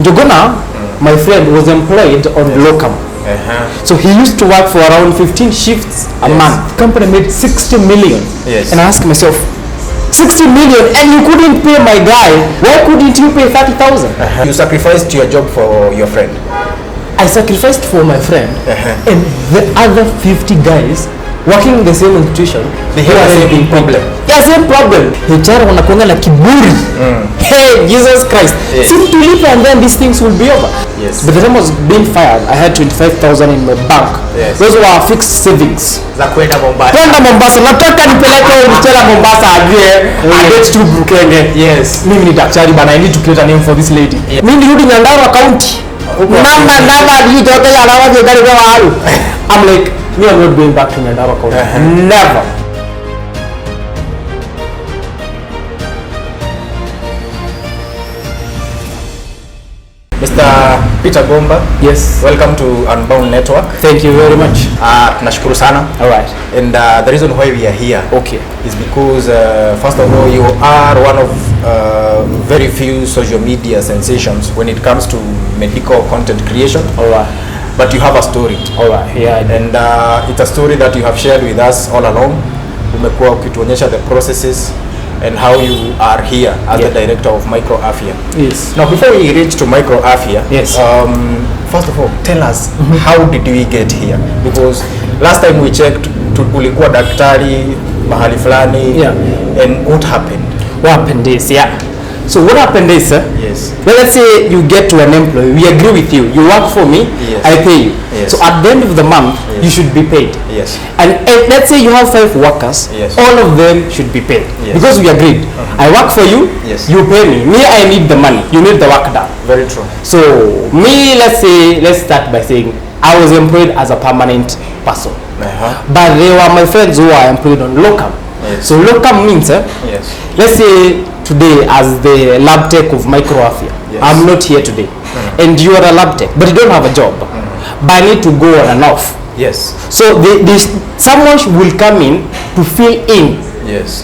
Jogona, my friend, was employed on locum. So he used to work for around 15 shifts a month. The company made 60 million. And I asked myself, 60 million and you couldn't pay my guy, why couldn't you pay 30,000? You sacrificed your job for your friend. I sacrificed for my friend and the other 50 guys working in the same institution, they have the same problem. Yeah, same problem. HR wanakuanga na kiburi. Hey, Jesus Christ. Yes. See, to live and then these things will be over. Yes. But the time I was being fired, I had 25,000 in my bank. Yes. Those were fixed savings. Za kwenda Mombasa. Kwenda Mombasa. Nataka nipeleke mchela Mombasa ajue. I get to Bukenge. Yes. Mimi ni daktari but I need to create a name for this lady. Yeah. Mimi nirudi Nyandarua County. I'm like, me, I'm not going back to Nyandarua County. Never. Mr. Peter Ngumba. Yes. Welcome to Unbound Network. Thank you very much. Tunashukuru sana. All right. And the reason why we are here, is because first of all, you are one of very few social media sensations when it comes to medical content creation. All right. But you have a story. All right. Yeah. And it's a story that you have shared with us all along. Umekuwa ukituonyesha the processes and how you are here as the director of Microafia. Yes. Now, before we reach to Microafia, yes. First of all, tell us how did we get here? Because last time we checked, ulikuwa daktari mahali fulani, and what happened? What happened is, so what happened is, yes. Well, let's say you get to an employee, we agree with you, you work for me, I pay you. Yes. So at the end of the month, you should be paid. Yes. And let's say you have 5 workers, all of them should be paid. Because we agreed. I work for you, you pay me. Me, I need the money, you need the work done. Very true. So me, let's start by saying, I was employed as a permanent person. But they were my friends who are employed on locum. So locum means, let's say today as the lab tech of Microafia, I'm not here today, and you are a lab tech, but you don't have a job, but I need to go on and off. Yes. So someone will come in to fill in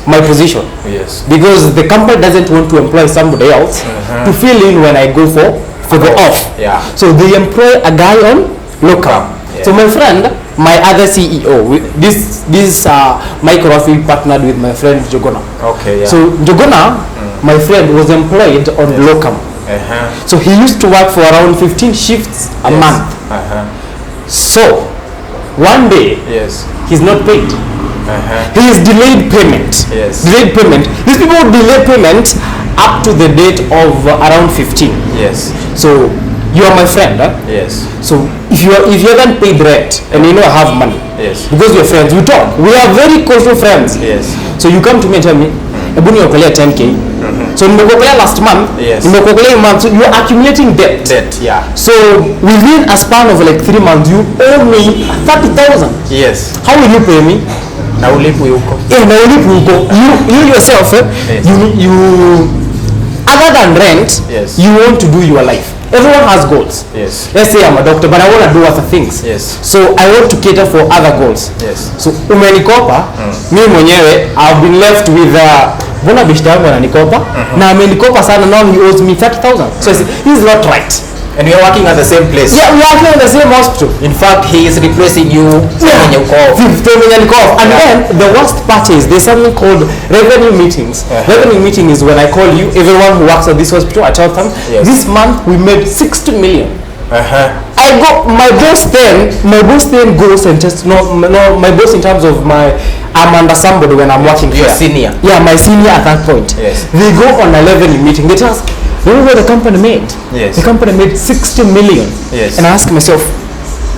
my position. Yes. Because the company doesn't want to employ somebody else to fill in when I go for the off. Yeah. So they employ a guy on locum. So my friend, my other CEO, this Microafia partnered with my friend Jogona. Okay. So Jogona, my friend, was employed on locum. So he used to work for around 15 shifts a month. So one day, he's not paid. He is delayed payment. Delayed payment. These people delay payment up to the date of around 15. So you are my friend, So if you haven't paid rent and you know I have money, because we are friends, we talk. We are very close friends. So you come to me and tell me, Ebuni okolea 10k. So nimekokolea last month, nimekokolea month, so you are accumulating debt. So within a span of like 3 months, you owe me 30,000. How will you pay me? Na ulipu yuko. Na ulipu yuko. You yourself, you other than rent, you want to do your life. Everyone has goals. Let's say I'm a doctor, but I want to do other things. So I want to cater for other goals. So umenikopa, mimi mwenyewe I've been left with bona bishta yangu ananikopa na amenikopa sana, now he owes me 30,000. So I say this is not right. And we are working at the same place. Yeah, we are working at the same hospital. In fact, he is replacing you. And then the worst part is there's something called revenue meetings. Revenue meeting is when I call you, everyone who works at this hospital, I tell them, this month we made 60 million. I go, my boss then goes and just, no, my boss in terms of I'm under somebody when I'm working here. Your senior. Yeah, my senior at that point. They go on a revenue meeting. They tell us, remember what the company made? The company made 60 million. And I ask myself,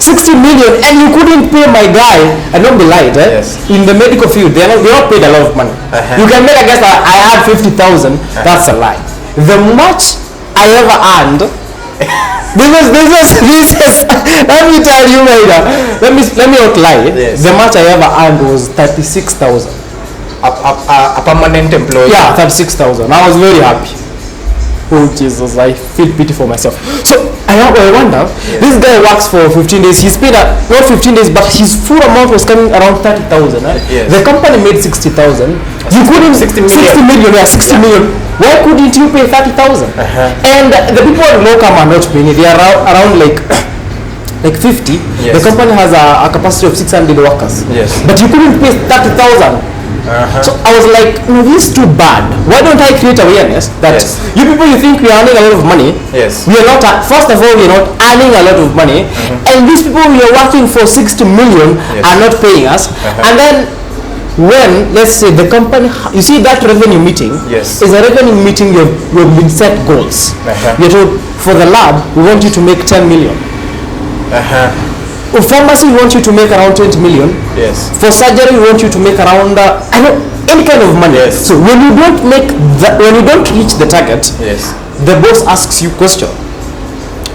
60 million and you couldn't pay my guy? I don't be lied, in the medical field, they're not paid a lot of money. You can make a guess that I had 50,000. That's a lie. The much I ever earned, because this is let me tell you later. Let me not lie. The much I ever earned was 36,000. A permanent employee. Yeah, 36,000. I was very happy. Oh Jesus, I feel pity for myself. So I wonder, this guy works for 15 days. He's paid not 15 days, but his full amount was coming around 30,000. Yes. The company made 60,000. You couldn't 60 million. Yeah, 60 million. Why couldn't you pay 30,000? And the people at Locum are not paying it. They are around like 50. Yes. The company has a capacity of 600 workers. Yes. But you couldn't pay 30,000. So I was like, no, this is too bad. Why don't I create awareness that you people, you think we are earning a lot of money? Yes. We are not. First of all, we are not earning a lot of money, and these people we are working for 60 million are not paying us. And then when, let's say, the company, you see that revenue meeting is a revenue meeting. You've been set goals. You're told, for the lab, we want you to make 10 million. For pharmacy, we want you to make around 20 million. Yes. For surgery, we want you to make around any kind of money. Yes. So when you don't reach the target, the boss asks you question.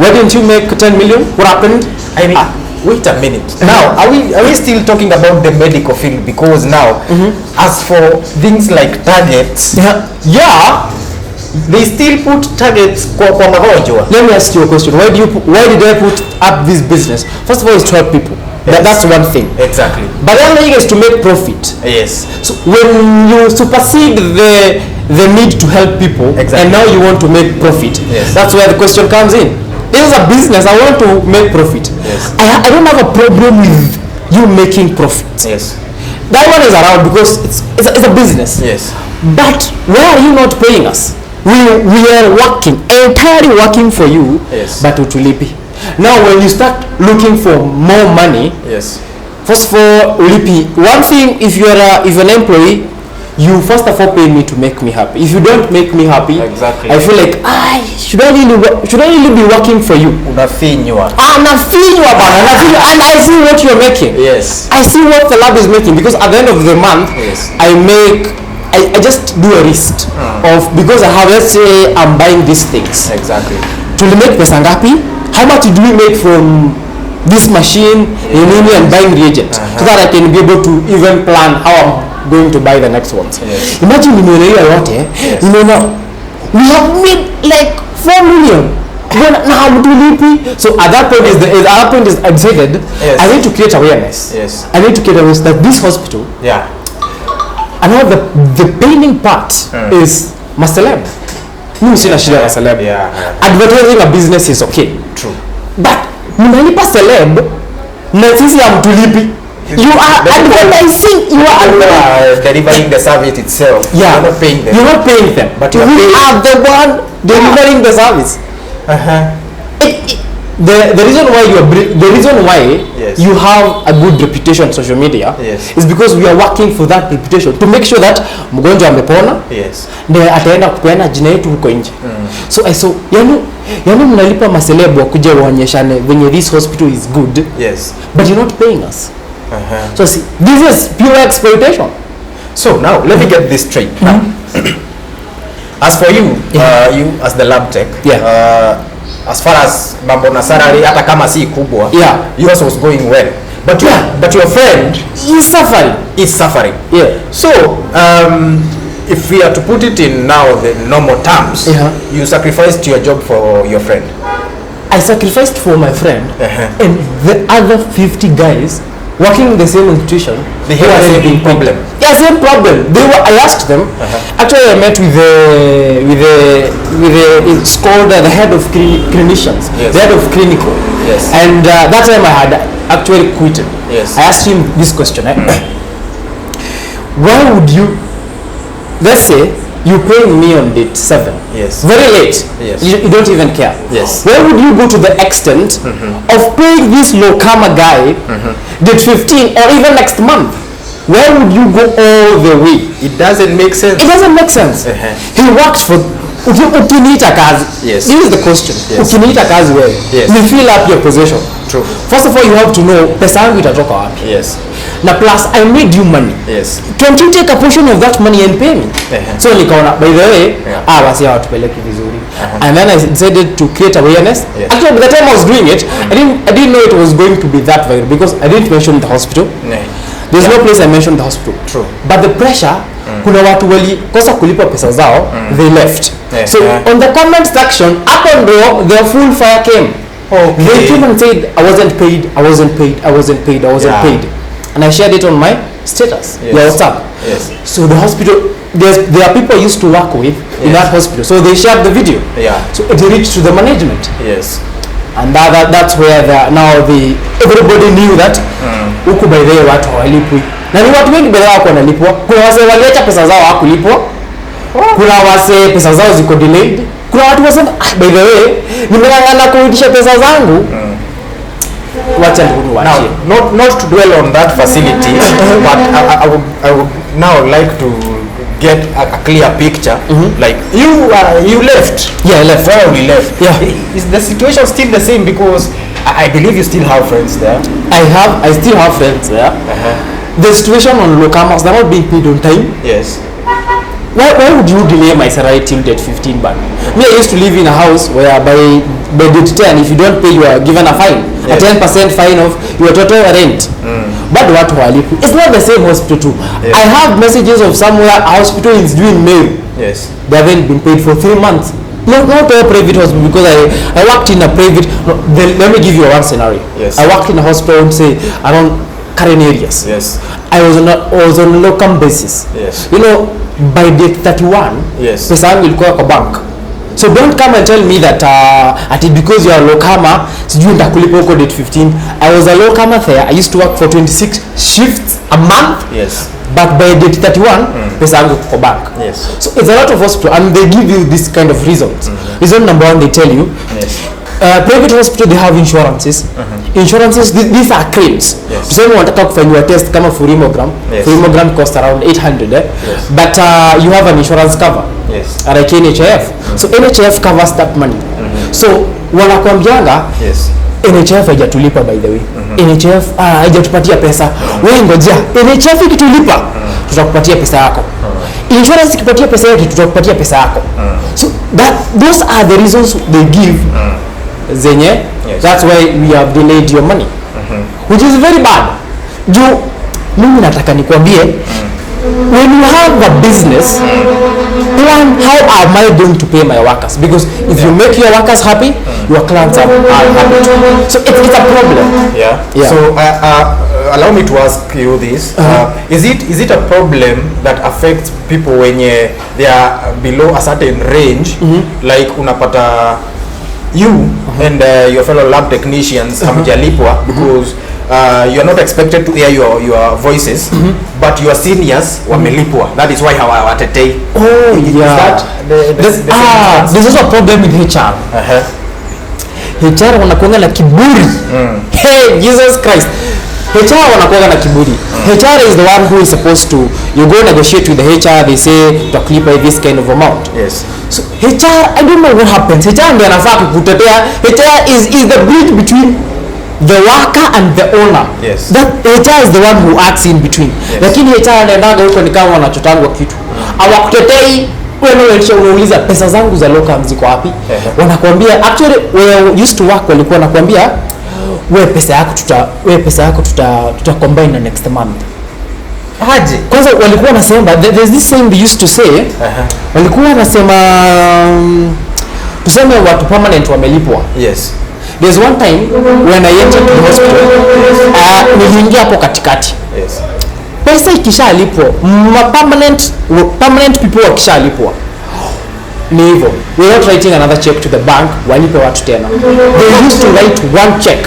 Why didn't you make 10 million? What happened? I mean, wait a minute. Now, are we still talking about the medical field? Because now, as for things like targets, they still put targets kwa magonjwa. Let me ask you a question. Why did I put up this business? First of all, it's to help people. That's one thing. Exactly. But the other thing is to make profit. Yes. So when you supersede the need to help people, and now you want to make profit, that's where the question comes in. This is a business. I want to make profit. Yes. I don't have a problem with you making profit. Yes. That one is around because it's a business. Yes. But why are you not paying us? We are working, entirely working for you, but utulipi. Now when you start looking for more money, first of all, ulipi. One thing, if you're an employee, you first of all pay me to make me happy. If you don't make me happy, I feel like should I really be working for you? Unafinywa. Unafinywa bana. And I see what you're making. Yes. I see what the lab is making, because at the end of the month, I just do a list of, because I have, let's say I'm buying these things. Exactly. To make pesa ngapi? How much do we make from this machine and buying reagent, so that I can be able to even plan how I'm going to buy the next ones. Imagine we have made like 4 million. So at that point is I decided I need to create awareness. I need to create awareness that this hospital. And now the paining part is my celeb. Mimi sina shida na celeb. Advertising a business is okay. True. But mnalipa celeb na sisi hamtulipi. You are advertising. You are delivering the service itself. You're not paying them. You're not paying them. But you are the one delivering the service. The reason why you have a good reputation on social media is because we are working for that reputation to make sure that mgonjwa amepona, ndio ataenda kupeana jina yetu huko nje. So yani mnalipa maselebu wakuje waonyeshane venye this hospital is good, but you're not paying us. So see, this is pure exploitation. So now let me get this straight. As for you, you as the lab tech, as far as mambo na salary hata kama si kubwa, yours was going well, but your friend is suffering. So if we are to put it in now the normal terms, you sacrificed your job for your friend. I sacrificed for my friend, and the other 50 guys working in the same institution, they have the same problem. Yeah, same problem. I asked them. Actually, I met with it's called the head of clinicians, the head of clinical. And that time I had actually quitted. I asked him this question. Why would you, let's say you paying me on date 7, very late, you don't even care. Why would you go to the extent of paying this low-karma guy date 15 or even next month? Why would you go all the way? It doesn't make sense. It doesn't make sense. He works for ukiniita kazi. This is the question. Ukiniita kazi wewe, you fill up your position. True. First of all, you have to know pesa yangu itatoka wapi. Na plus I made you money. Can't you take a portion of that money and pay me? So nikaona, by the way, basi hawatupeleki vizuri. And then I decided to create awareness. Actually, by the time I was doing it, I didn't know it was going to be that viral, because I didn't mention the hospital. There's no place I mentioned the hospital. True. But the pressure kuna watu walikosa kulipa pesa zao, they left. So on the comment section, up on the full fire came. They came and said, I wasn't paid, and I shared it on my status, WhatsApp. So the hospital, there are people I used to work with in that hospital, so they shared the video. So it reached to the management. And that's where everybody knew that huku by the way watu hawalipwi. Na ni watu wengi bila wako wanalipwa. Kuna wase waliacha pesa zao hawakulipwa. Kuna wase pesa zao ziko delayed. Kuna watu wasema by the way nimeng'ang'ana kurudisha pesa zangu. Wacha ndio waachie. Not to dwell on that facility, but I would now like to get a clear picture. Like you left. I left. Why we left? Is the situation still the same? Because I believe you still have friends there. I still have friends there. The situation on Lokamas, they're not being paid on time. Why would you delay my salary till date 15 back? Me, I used to live in a house where by date 10, if you don't pay, you are given a fine. A 10% fine of your total rent. But what it's not the same hospital too. I have messages of somewhere a hospital is doing mail. They haven't been paid for 3 months. Not all private hospital, because I worked in a private. Let me give you one scenario. I worked in a hospital, say around Karen areas. I was on a locum basis. You know, by date 31, pesa yangu ilikuwa kwa bank. So don't come and tell me that because you are locama, sijui nitakulipa huko date 15. I was a locama there. I used to work for 26 shifts a month. But by date 31, pesa yangu kwa bank. So it's a lot of hospital, and they give you this kind of reasons. Reason number one, they tell you, private hospital, they have insurances. Insurances, these are claims. Tuseme wanataka kufanywa test kama Furimogram. Furimogram cost around 800. But you have an insurance cover. Like NHIF. So NHIF covers that money. So wanakwambianga, NHIF haijatulipa by the way. NHIF haijatupatia pesa. Wewe ngojea, NHIF ikitulipa tutakupatia pesa yako. Insurance ikipatia pesa yako tutakupatia pesa yako. So those are the reasons they give. Zenye, that's why we have delayed your money. Which is very bad. Mimi nataka nikwambie, when you have a business, plan how am I going to pay my workers? Because if you make your workers happy, your clients are happy too. So it's a problem. So allow me to ask you this. Is it a problem that affects people when they are below a certain range? Like unapata you and your fellow lab technicians hamjalipwa because you are not expected to hear your voices, but your seniors wamelipwa. That is why hawatetei. This is a problem with HR. HR wanakuanga na kiburi. Hey, Jesus Christ. HR wanakuanga na kiburi. HR is the one who is supposed to, you go negotiate with the HR, they say tutakulipa this kind of amount. So HR, I don't know what happens. HR ndiye anafaa kukutetea. HR is the bridge between the worker and the owner. That HR is the one who acts in between. Lakini HR anaendaga huko ni kama wanachotangwa kitu. Hawakutetei. Wewe unauliza pesa zangu za locum ziko wapi? Wanakuambia actually we used to work, walikuwa wanakuambia wewe pesa yako tuta combine na next month. Aje. Kwanza walikuwa wanasema there's this saying they used to say, walikuwa wanasema tuseme watu permanent wamelipwa. There's one time when I entered the hospital, niliingia hapo katikati. Pesa ikishalipwa, permanent people wakishalipwa, ni hivyo. We're not writing another check to the bank, walipe watu tena. They used to write one check.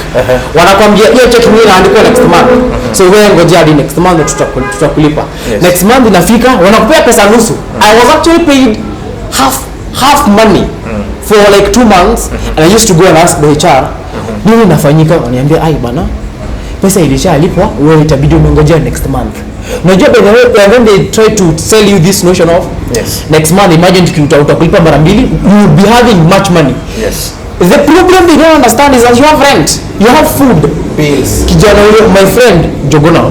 Wanakwambia hiyo check ni inaandikwa next month. So wewe ngojea hadi next month tutakulipa. Next month inafika, wanakupea pesa nusu. I was actually paid half money for like 2 months, and I used to go and ask the HR, nini inafanyika? Waniambia ai bana, pesa ilishalipwa, wewe itabidi umengojea next month. Unajua by the way, when they try to sell you this notion of next month, imagine utakulipa mara mbili, you will be having much money. The problem they don't understand is that you have rent, you have food, bills. Kijana huyo, my friend Jogona,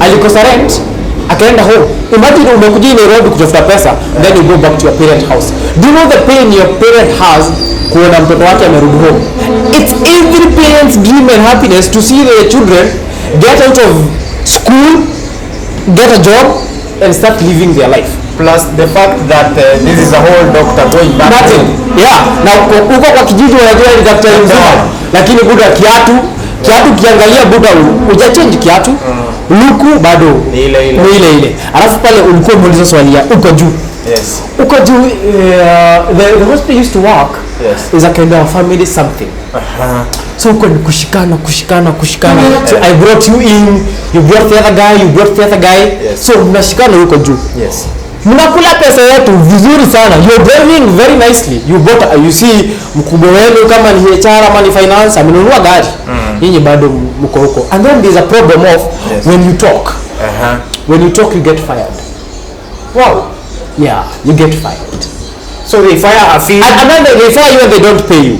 alikosa rent, akaenda home. Imagine umekuja Nairobi kutafuta pesa, then you go back to your parent house. Do you know the pain your parent has kuona mtoto wake amerudi home? It's every parent's dream and happiness to see their children get out of school, get a job, and start living their life. Plus the fact that this is a whole doctor going back. Nothing. Yeah. Na uko kwa kijiji unajua ni daktari mzima, lakini buda kiatu kiangalia buda hujachange kiatu. Luku bado ni ile ile. Alafu pale ulikuwa muuliza swali ya uko juu. Yes. Uko juu the hospital used to work. Yes. Is a kind of family something. So uko ni kushikana. So I brought you in, you brought the other guy. Yes. So mnashikana huko juu. Yes. Mnakula pesa yetu vizuri sana. You're driving very nicely. You see mkubwa wenu kama ni HR ama ni finance amenunua gari. Nyinyi bado mko huko. And then there's a problem of when you talk. When you talk you get fired. Wow. Yeah, you get fired. So they fire a fee. And then they fire you and they don't pay you.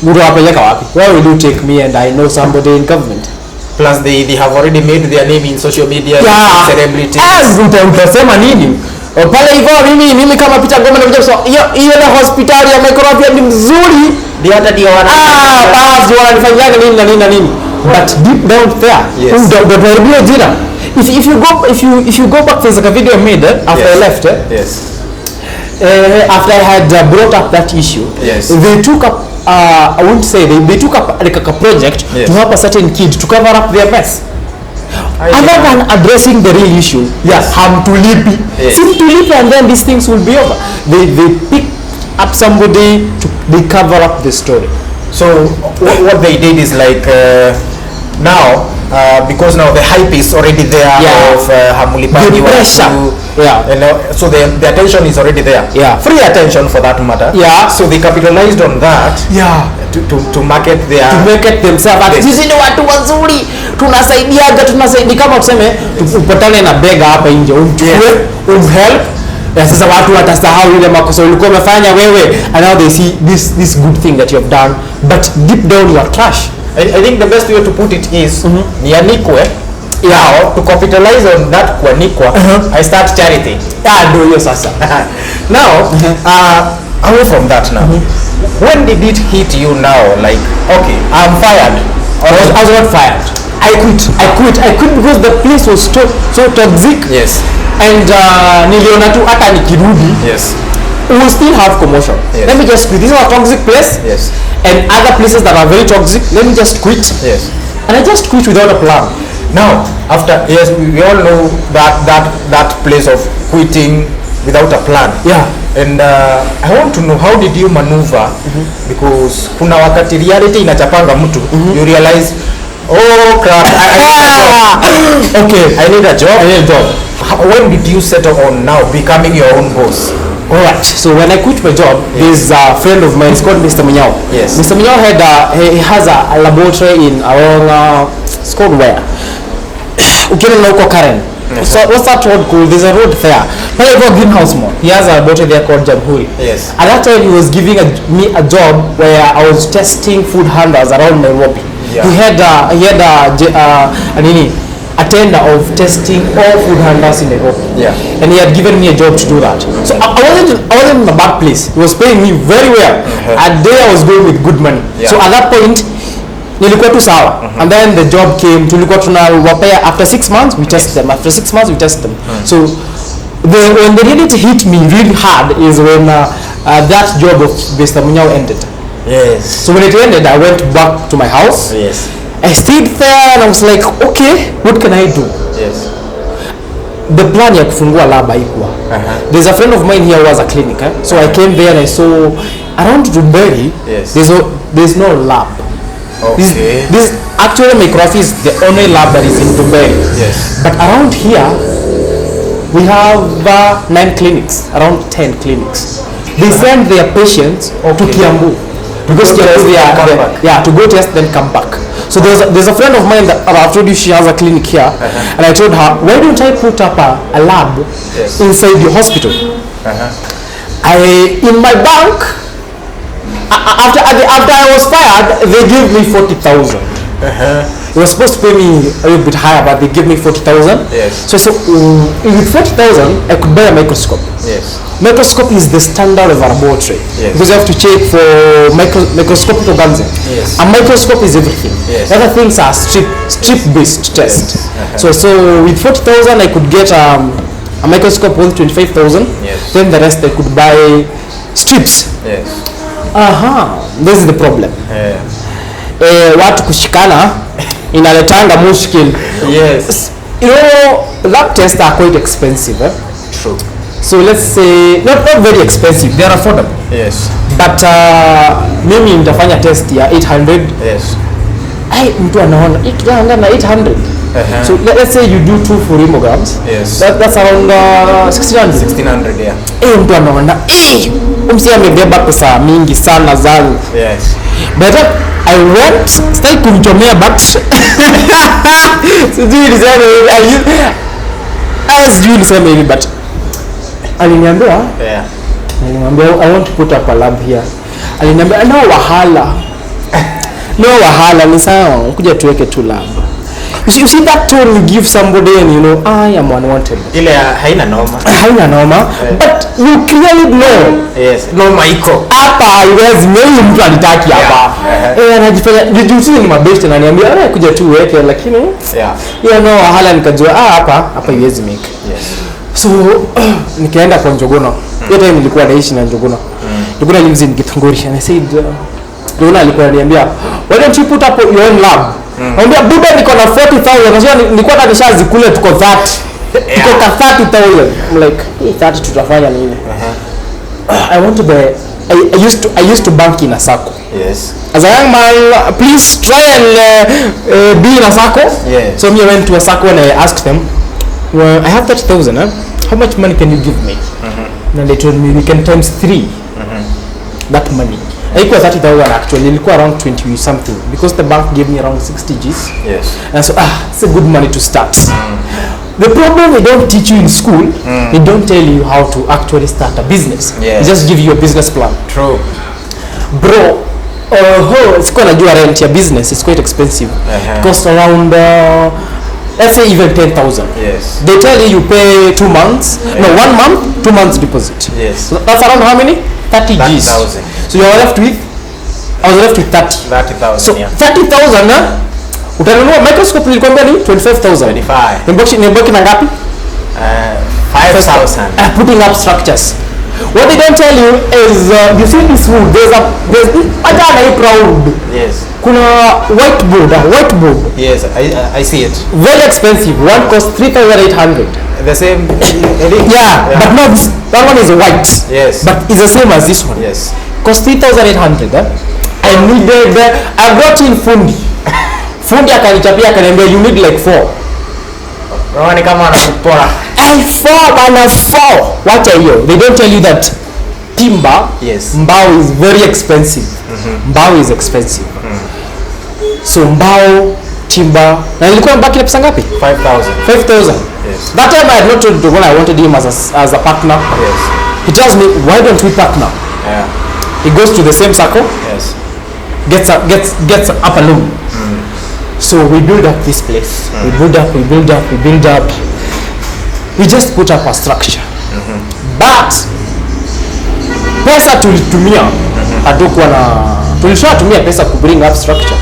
Mutawapeleka wapi? Why will you take me and I know somebody in government? Plus they have already made their name in social media. Yeah. Celebrities. Utasema nini? Pale hivyo mimi kama Peter Ngumba nakuja kusema hiyo na hospitali ya microfia ni mzuri. Ndio hata ndio basi wananifanyia nini na nini. But deep down there, don't jina. If you go back, there's like a video I made after I left. Yes. After I had brought up that issue, they took up I wouldn't say they took up like a project to help a certain kid to cover up their mess. Other than addressing the real issue, hamtulipi. Simtulipi, and then these things will be over. They pick up somebody they cover up the story. So what they did is like now because now the hype is already there of Hamulipani pressure. And so the attention is already there. Free attention for that matter. So they capitalized on that. To market themselves. Sisi ni watu wazuri, tunasaidiaga kama tuseme upatane na bega hapa nje umhelp. Sasa watu watasahau ile makosa ulikuwa umefanya wewe, and now they see this good thing that you have done, but deep down you are trash. I think the best way to put it is nianikwe. Now to capitalize on that kuanikwa, I start charity. Ndio hiyo sasa. Now away from that now. When did it hit you now like okay, I'm fired? I was not fired. I quit because the place was so toxic. Yes. And niliona tu hata nikirudi. Yes. We will still have commotion. Let me just quit. This is a toxic place. Yes. And other places that are very toxic, let me just quit. Yes. And I just quit without a plan. Now, after we all know that place of quitting without a plan. And I want to know how did you maneuver because kuna wakati reality inachapanga mtu you realize oh crap I need a job. When did you settle on now becoming your own boss? Alright, so when I quit my job, there's a friend of mine, it's called Mr. Munyao. Yes. Mr. Munyao he has a laboratory in around it's called where? Ukienda huko Karen. So what's that road called? There's a road there. Pale kwa greenhouse mall. He has a laboratory there called Jamhuri. Yes. At that time he was giving me a job where I was testing food handlers around Nairobi. He had a tender of testing all food handlers in Nairobi. And he had given me a job to do that. So I wasn't in a bad place. He was paying me very well. And there I was going with good money. So at that point nilikuwa tu sawa. And then the job came. Tulikuwa tunawapea after 6 months we test them. After 6 months we test them. So when the reality hit me really hard is when that job of Mr. Munyao ended. Yes. So when it ended, I went back to my house. Yes. I stayed there and I was like, okay, what can I do? Yes. The plan ya kufungua lab haikuwa. There's a friend of mine here who has a clinic. So I came there and I saw around Dumberi, there's no lab. Okay. This actually micrography is the only lab that is in Dumberi. Yes. But around here, we have 9 clinics, around 10 clinics. They send their patients to Kiambu. Because Kiambu, to go test then come back. So there's a friend of mine that I've told you she has a clinic here, and I told her, why don't I put up a lab inside your hospital? In my bank, after I was fired, they gave me 40,000. It was supposed to pay me a little bit higher, but they gave me 40,000. Yes. So with 40,000, I could buy a microscope. Yes. Microscope is the standard of a laboratory. Yes. Because you have to check for microscopic organisms. Yes. A microscope is everything. Yes. Other things are strip-based test. Yes. So with 40,000, I could get A microscope worth 25,000. Yes. Then the rest they could buy strips. Yes. This is the problem. Watu kushikana inaletanga mushkil. Yes. You know, lab tests are quite expensive. True. So let's say not very expensive. They are affordable. Yes. But mimi nitafanya test ya 800. Yes. Mtu anaona na 800. So let's say you do 2 furimograms. Yes. That's around 1600. 1600, yeah. Mtu anaona msi amebeba pesa mingi sana zangu. Yes. But I went stay kumchomea but sijui niseme hivi but aliniambia I want to put up a lab here. Aliniambia no wahala ni sawa kuja tuweke tu lab. You see that tone you give somebody and you know I am unwanted. Ile haina noma. But you clearly know. Yes. Noma iko. Hapa haiwezi mimi mtu alitaki hapa. Anajifanya juzi ni mabest na niambia kuja tu weke lakini wahala nikajua hapa haiwezi make. Yes. So nikaenda kwa Njoguna. Hiyo time nilikuwa naishi na Njoguna. Njoguna lives in Githunguri and I said Njoguna alikuwa ananiambia why don't you put up your own lab? Anambia buda niko na 40,000 nasema nilikuwa hata nishazikule tuko 30. Tuko ka 30,000. I'm like 30 tutafanya nini? I want to be I used to bank in a sacco. Yes. As a young man, please try and be in a sacco. Yes. So me went to a sacco and I asked them, well, I have 30,000. How much money can you give me? And they told me we can times 3 that money. Ilikuwa 30,000 actually. Ilikuwa around 20 something because the bank gave me around 60 Gs. Yes. And so it's a good money to start. The problem they don't teach you in school, they don't tell you how to actually start a business. Yes. They just give you a business plan. True. Bro, it's quite a rent your business. It's quite expensive. It costs around let's say even 10,000. Yes. They tell you pay 2 months. No, 1 month, 2 months deposit. Yes. So that's around how many? 30 Gs. 30,000. So you are left with? I was left with 30. 30,000. So 30,000 utanunua microscope nilikwambia ni 25,000. 25. Nimebaki na ngapi? 5,000. Putting up structures. What they don't tell you is you see this wood there's a proud. Yes. Kuna whiteboard. Yes, I see it. Very expensive. One costs 3,800. The same. But no, that one is white. Yes. But it's the same as this one. Yes. Cost 3,800. I needed. I brought in fundi. Fundi akanichapia akaniambia you need like 4. Ni kama anakupora. 4. What are you? They don't tell you that timber. Yes. Mbao is very expensive. Mbao is expensive. So mbao, timber. Na ilikuwa mbaki na pesa ngapi? 5,000. Yes. That time I had not told when I wanted him as a partner. Yes. He tells me, why don't we partner? Yeah. He goes to the same circle. Yes. Gets up alone. So we build up this place. We build up. We just put up a structure. But pesa tulitumia hatukuwa na tulishatumia pesa ku bring up structure.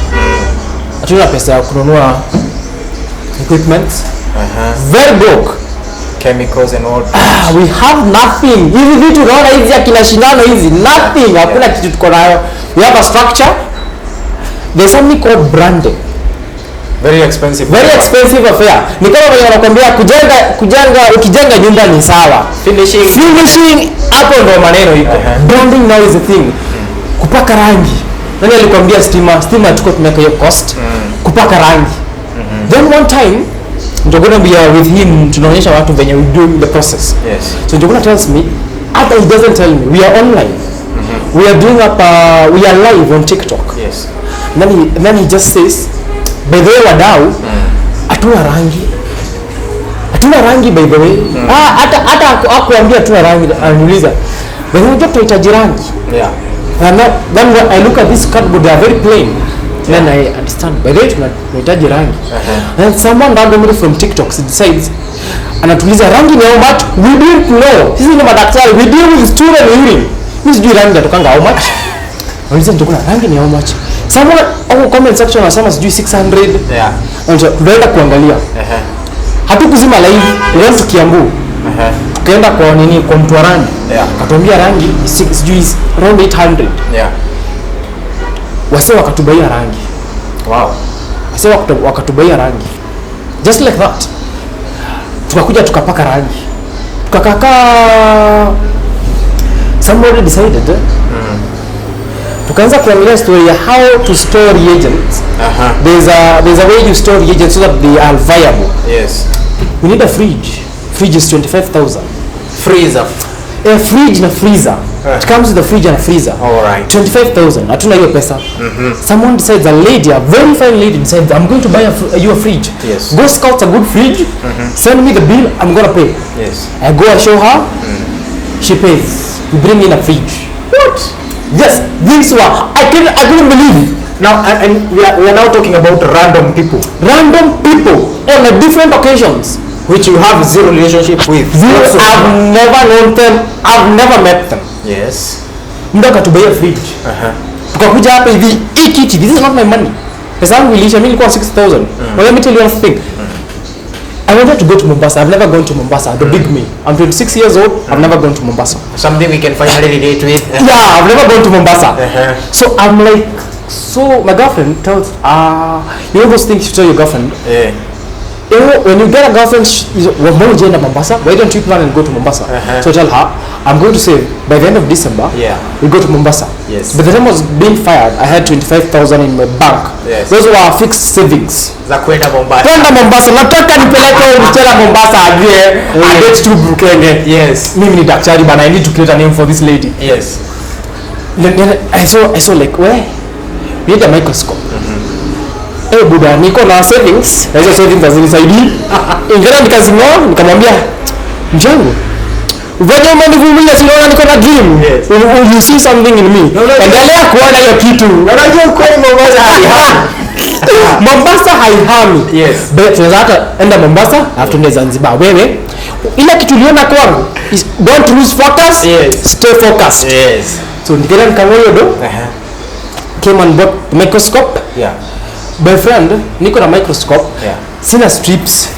Hatuna pesa ya kununua equipment. Very broke. Chemicals and all. We have nothing. Hivi vitu unaona hizi akina shindano hizi nothing. Hakuna kitu tuko nayo. We have a structure. There's something called branding. Very expensive affair. Ni kama wenye wanakuambia ukijenga nyumba ni sawa. Finishing hapo ndo maneno iko. Branding now is the thing. Kupaka rangi. Nani alikwambia stima tuko tumeka hiyo cost? Kupaka rangi. Then one time Njoguna we are with him tunaonyesha watu venye we do the process. Yes. So Njoguna tells me after he doesn't tell me we are online. We are doing up we are live on TikTok. Yes. Then he just says by the way wadau hatuna rangi by the way. Hata akuambia hatuna rangi ananiuliza by the way tunahitaji rangi. Yeah. And then when I look at this cardboard they are very plain. Then I understand by the way tunahitaji rangi. And someone randomly from TikTok decides anatuliza rangi ni how much we didn't know. Sisi ni madaktari we deal with student urine. Sisi ndio rangi inatokanga how much. Wanasema tukuna rangi ni how much. Someone au comment section anasema sijui 600. Yeah. Tunaenda kuangalia. Hatukuzima live, we went to Kiambu. Tukaenda kwa nini kwa mtu wa rangi. Akatuambia rangi is around 800. Wase wakatubaia rangi. Wow. Wase wakatubaia rangi. Just like that. Tukakuja tukapaka rangi. Tukakaka somebody decided tukaanza kuangalia story ya how to store reagents. There's a way you store reagents so that they are viable. Yes. We need a fridge. Fridge is 25,000. Freezer. A fridge na freezer. It comes with a fridge and a freezer. All right. 25,000. Hatuna hiyo pesa. Someone decides, a lady, a very fine lady decides, I'm going to buy you a fridge. Yes. Go scout a good fridge. Send me the bill. I'm gonna pay. Yes. I go and show her. She pays. We bring in a fridge. What? Yes. These were. I couldn't believe. Now, and we are now talking about random people. Random people on a different occasions. Which you have zero relationship with. I've never known them. I've never met them. Yes. Mtu akatubaia fridge. Tukakuja hapa hivi, hii kiti, this is not my money. Pesa yangu ilisha, mimi nilikuwa 6,000. Well, let me tell you one thing. I wanted to go to Mombasa. I've never gone to Mombasa. The big me. I'm 26 years old. I've never gone to Mombasa. Something we can finally relate with. Yeah, I've never gone to Mombasa. So I'm like, so my girlfriend tells, you know those things you tell your girlfriend? Yeah. You know, when you get a girlfriend, Mombasa, why don't you plan and go to Mombasa? So I tell her, I'm going to save by the end of December. We go to Mombasa. Yes. By the time I was being fired, I had 25,000 in my bank. Yes. Those were fixed savings. Za kwenda Mombasa. Kwenda Mombasa, nataka nipeleke mchela Mombasa ajue I get to Bukenge. Yes. Mimi ni daktari but I need to create a name for this lady. Yes. Then I saw like, where? We need a microscope. Buda, niko na savings. Na hizo savings hazinisaidii. Ingana nikazingoa, nikamwambia, mjangu, venye umenivumilia siona niko na dream. Yes. You see something in me. Endelea kuona hiyo kitu. Unajua kweli Mombasa haihami. Mombasa haihami. Yes. But tunaweza hata enda Mombasa, alafu tuende Zanzibar. Wewe, ile kitu uliona kwangu, don't lose focus. Yes. Stay focused. Yes. So nikaenda nikangoa hiyo do. Came and bought the microscope. Yeah. My friend, niko na microscope. Yeah. Sina strips.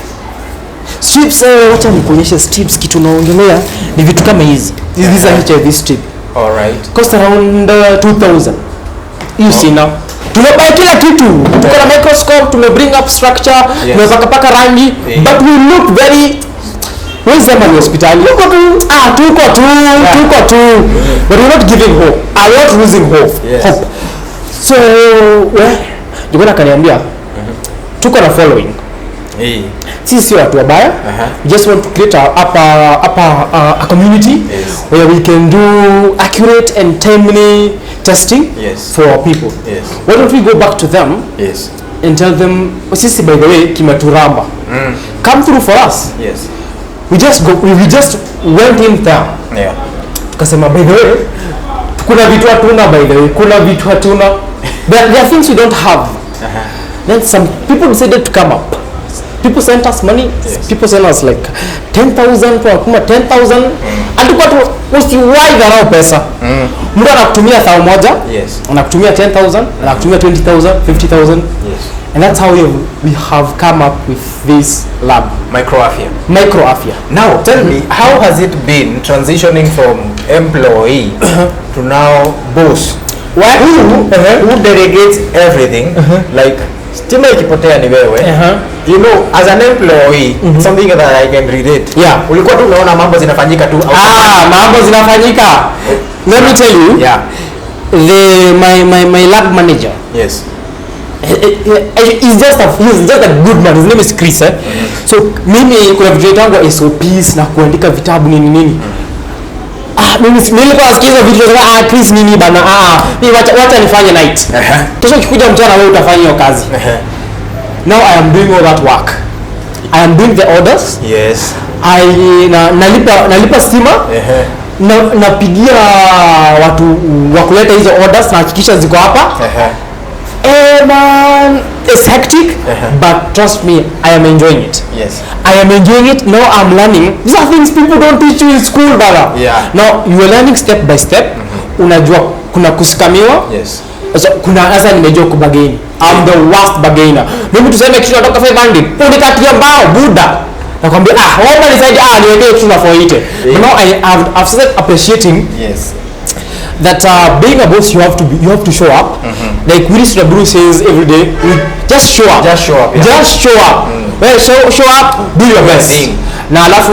Strips, wacha nikuonyeshe strips kitu naongelea ni vitu kama hizi. These are HIV strip. All right. Cost around 2,000. You see now. Tumebuy kila kitu. Tuko na microscope, tumebring up structure, tumepaka rangi, but we look very where's the money hospital? Tuko tu. But we're not giving hope. I'm not losing hope. Yes. Hope. So, Jukona kaniambia tuko na following. Sisi sio watu wabaya. We just want to create a community where we can do accurate and timely testing for our people. Why don't we go back to them and tell them, sisi by the way kimaturamba. Come through for us. We just went in there. Tukasema by the way kuna vitu hatuna by the way. Kuna vitu hatuna. There are things we don't have. Then some people decided to come up. People sent us money. People sent us like 10,000 kwa kuma 10,000. Alikuwa tu usiwahi dharau pesa. Mtu anakutumia 1,000. Anakutumia 10,000, anakutumia 20,000, 50,000. And that's how we have come up with this lab. Microafia. Now tell me, how has it been transitioning from employee to now boss? Who delegates everything? Like stima ikipotea ni wewe. You know, as an employee, something that I can relate. Ulikuwa tu unaona mambo zinafanyika tu. Mambo zinafanyika. Let me tell you. My lab manager. He's just a good man. His name is Chris. So mimi kuna vitu tangu SOPs na kuandika vitabu nini. Mimi nilikuwa nasikiza video za Chris nini bana. Mimi wacha nifanye night. Kesho ukikuja mchana wewe utafanya hiyo kazi. Now I am doing all that work. I am doing the orders. Nalipa stima. Napigia watu wa kuleta hizo orders na hakikisha ziko hapa. Man, it's hectic, but trust me, I am enjoying it. I am enjoying it. Now I'm learning. These are things people don't teach you in school, brother. Now you are learning step by step. Unajua kuna kusikamiwa. So kuna asa nimejua kubagaini. I'm the worst bargainer. Mimi tuseme kitu natoka 500. Unikatia mbao buda. nakwambia waomba nisaidie niwekee kitu na foite. But now I've started appreciating that being a boss you have to show up. Like Willis W says every day, just show up. Well, show up, do your best. Na alafu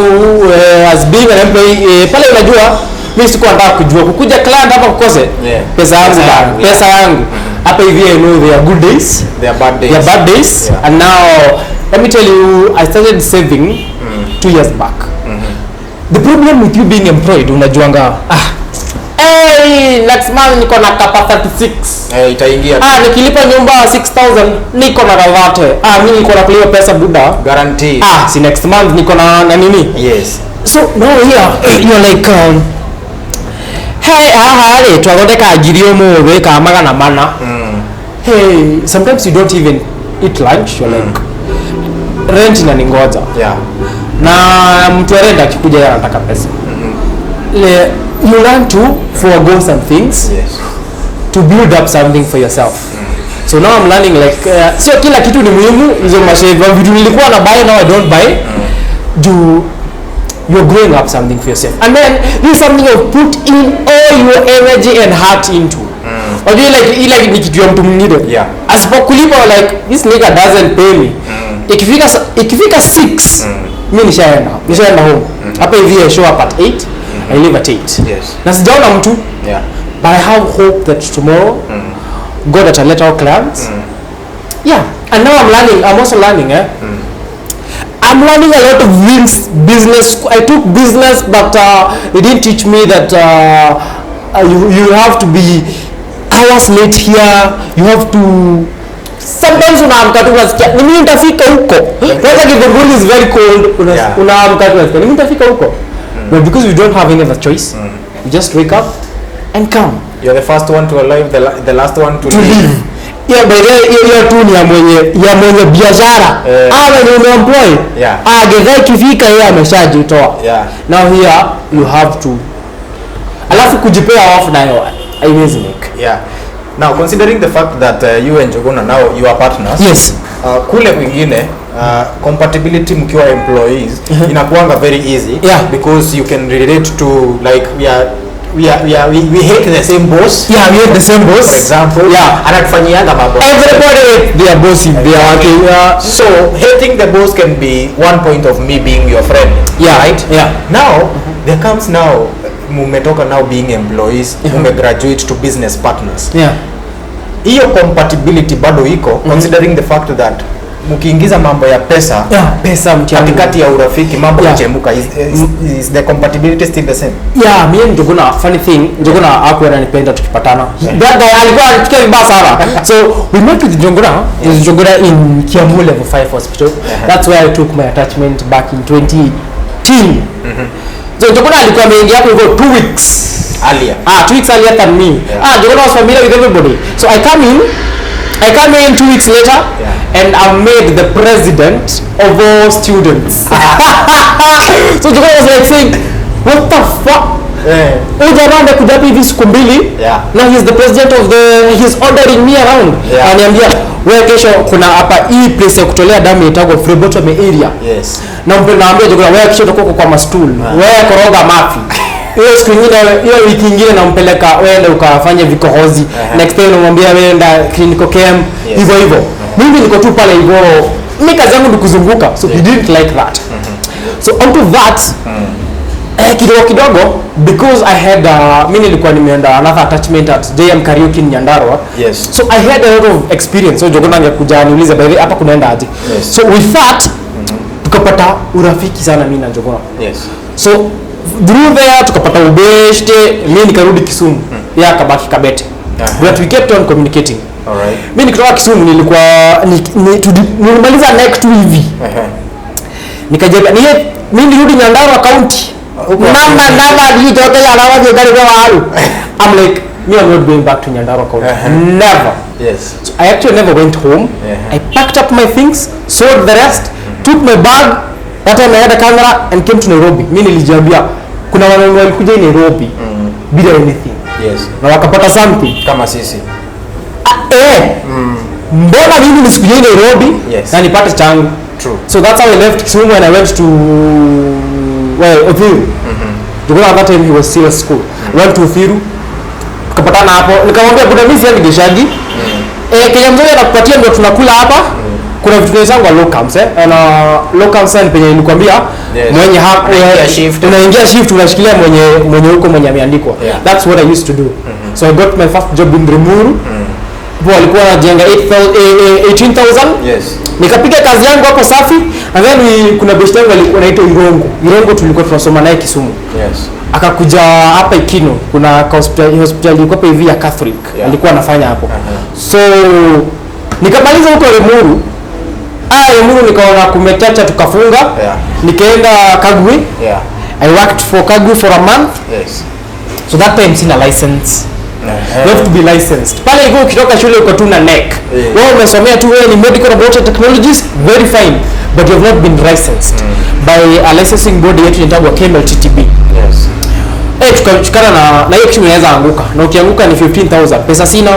as being an employee pale unajua mimi sikuwa nataka kujua kukuja client hapa kukose pesa yangu hapa hivi. I know there are good days, there are bad days. And now let me tell you, I started saving 2 years back. The problem with you being employed, unajuanga next month niko na kapa 36 itaingia nikilipa nyumba 6000 niko na ravate mimi niko na kulipa pesa buda guarantee si next month niko na nini. Yes. So now here you're like hey twagodeka ajirio mwe ka magana mana. Hey, sometimes you don't even eat lunch. You're like rent inaningoja. Na mtu rent akikuja yeye anataka pesa. You learn to forego some things to build up something for yourself. So now I'm learning like sio kila kitu ni muhimu. Hizo masheva vitu nilikuwa na buy, now I don't buy. You're growing up something for yourself, and then this is something you put in all your energy and heart into. Or do you like ni kitu ya mtu mwingine asipokulipa like this nigga doesn't pay me. Ikifika 6 mimi nishaenda home. Hapa hivi I show up at 8, I leave at 8. Na sijaona mtu. But I have hope that tomorrow God at a let our clients. And now I'm also learning I'm learning a lot of business. I took business, but it didn't teach me that you have to be hours late here. You have to. Sometimes unaamka tu unasikia mimi nitafika huko. Kwanza Kigogoni is very cold. Unaamka tu unasikia mimi nitafika huko. But because we don't have any other choice, you just wake up and come. You're the first one to arrive, the last one to leave. By the hiyo tu ni ya mwenye biashara mwenye umeemploy ageza kifika yeye ameshajitoa. Now here you have to alafu kujipea off nayo haiwezi make. Now considering the fact that you and Njuguna now you are partners. Kule kwingine compatibility mkiwa employees inakuanga very easy because you can relate to like we hate the same boss. We hate the same boss. For example, anatufanyianga mambo. Everybody hates their boss if they are working. So hating the boss can be one point of me being your friend. Right? Now there comes now mumetoka now being employees, graduate to business partners. Hiyo compatibility bado iko considering the fact that mkiingiza mambo ya pesa katikati ya urafiki mambo kuchemuka. Is the compatibility still the same? Me and Njuguna, funny thing, Njuguna hakuwa ananipenda tukipatana. That guy alikuwa anatukia vibaya sana. So we met with Njuguna in Kiambu level 5 hospital. That's where I took my attachment back in 2010. So Njuguna alikuwa ameingia hapo hivyo 2 weeks earlier. 2 weeks earlier than me. Njuguna was familiar with everybody. So I come in 2 weeks later and I'm made the president of all students. So Njuguna was like saying, what the fuck? Ujaranda kujapi hivi siku mbili. Now he's the president of he's ordering me around. Ananiambia wewe kesho kuna hapa hii place ya kutolea damu itago Freebottom area. Na naambia Njuguna wewe kesho utakuwa kwa mastool. Wewe koroga mafi. Hiyo siku nyingine hiyo wiki nyingine nampeleka wewe ukafanye vikohozi. Next time namwambia wewe enda clinical camp hivyo. Mimi niko tu pale hivyo. Mimi kazi yangu ni kuzunguka. So he didn't like that. So out of that kidogo because I had mimi nilikuwa nimeenda another attachment at JM Karaoke in Nyandarua. So I had a lot of experience. So Njuguna angekuja niulize by the way hapa kunaenda aje. So with that tukapata urafiki sana mimi na Njuguna. So through there tukapata ubeshte, mimi nikarudi Kisumu. Yeye akabaki Kabete. But we kept on communicating. Mimi nikitoka Kisumu nilikuwa nilimaliza next hivi. Nikajenga mimi nirudi Nyandarua county. Mama nilitoka alawa gari kwa haru. I'm like I'm not going back to Nyandarua county. Never. So I actually never went home. I packed up my things, sold the rest, took my bag, that time I had a camera and came to Nairobi. Mimi nilijiambia kuna wanaume walikuja Nairobi bila anything. Na wakapata something kama sisi. Mbona mimi nisikuje Nairobi na nipate changu? True. So that's how I left Kisumu and I went to Uthiru. Because at that time he was still at school. Went to Uthiru. Tukapatana hapo. Nikamwambia kuna mimi sasa Gishagi. Kenya mzee anakupatia ndio tunakula hapa. Kuna vitu vinazangwa locums na locums sana penye nilikwambia mwenye hapo unaingia shift unashikilia mwenye huko mwenye ameandikwa. That's what I used to do. So I got my first job in Rimuru. Walikuwa wanajenga 18,000. Yes. Nikapiga kazi yangu hapo safi and then kuna best yangu alikuwa anaitwa Irongo tulikuwa tunasoma naye Kisumu. Yes. Akakuja hapa Ikino kuna hospital ilikuwa hapa hivi ya Catholic. Alikuwa anafanya hapo. So nikamaliza huko Rimuru. Rimuru nikaona kumechacha tukafunga. Nikaenda Kagwe. I worked for Kagwe for a month. Yes. So that time sina license. You have to be licensed. Pale hivyo ukitoka shule uko tu na neck. Wewe umesomea tu wewe ni medical laboratory technologist, very fine, but you have not been licensed by a licensing body yetu inaitwa KMLTTB. Yes. Tukashikana na hiyo kitu inaweza anguka. Na ukianguka ni 15,000. Pesa sina.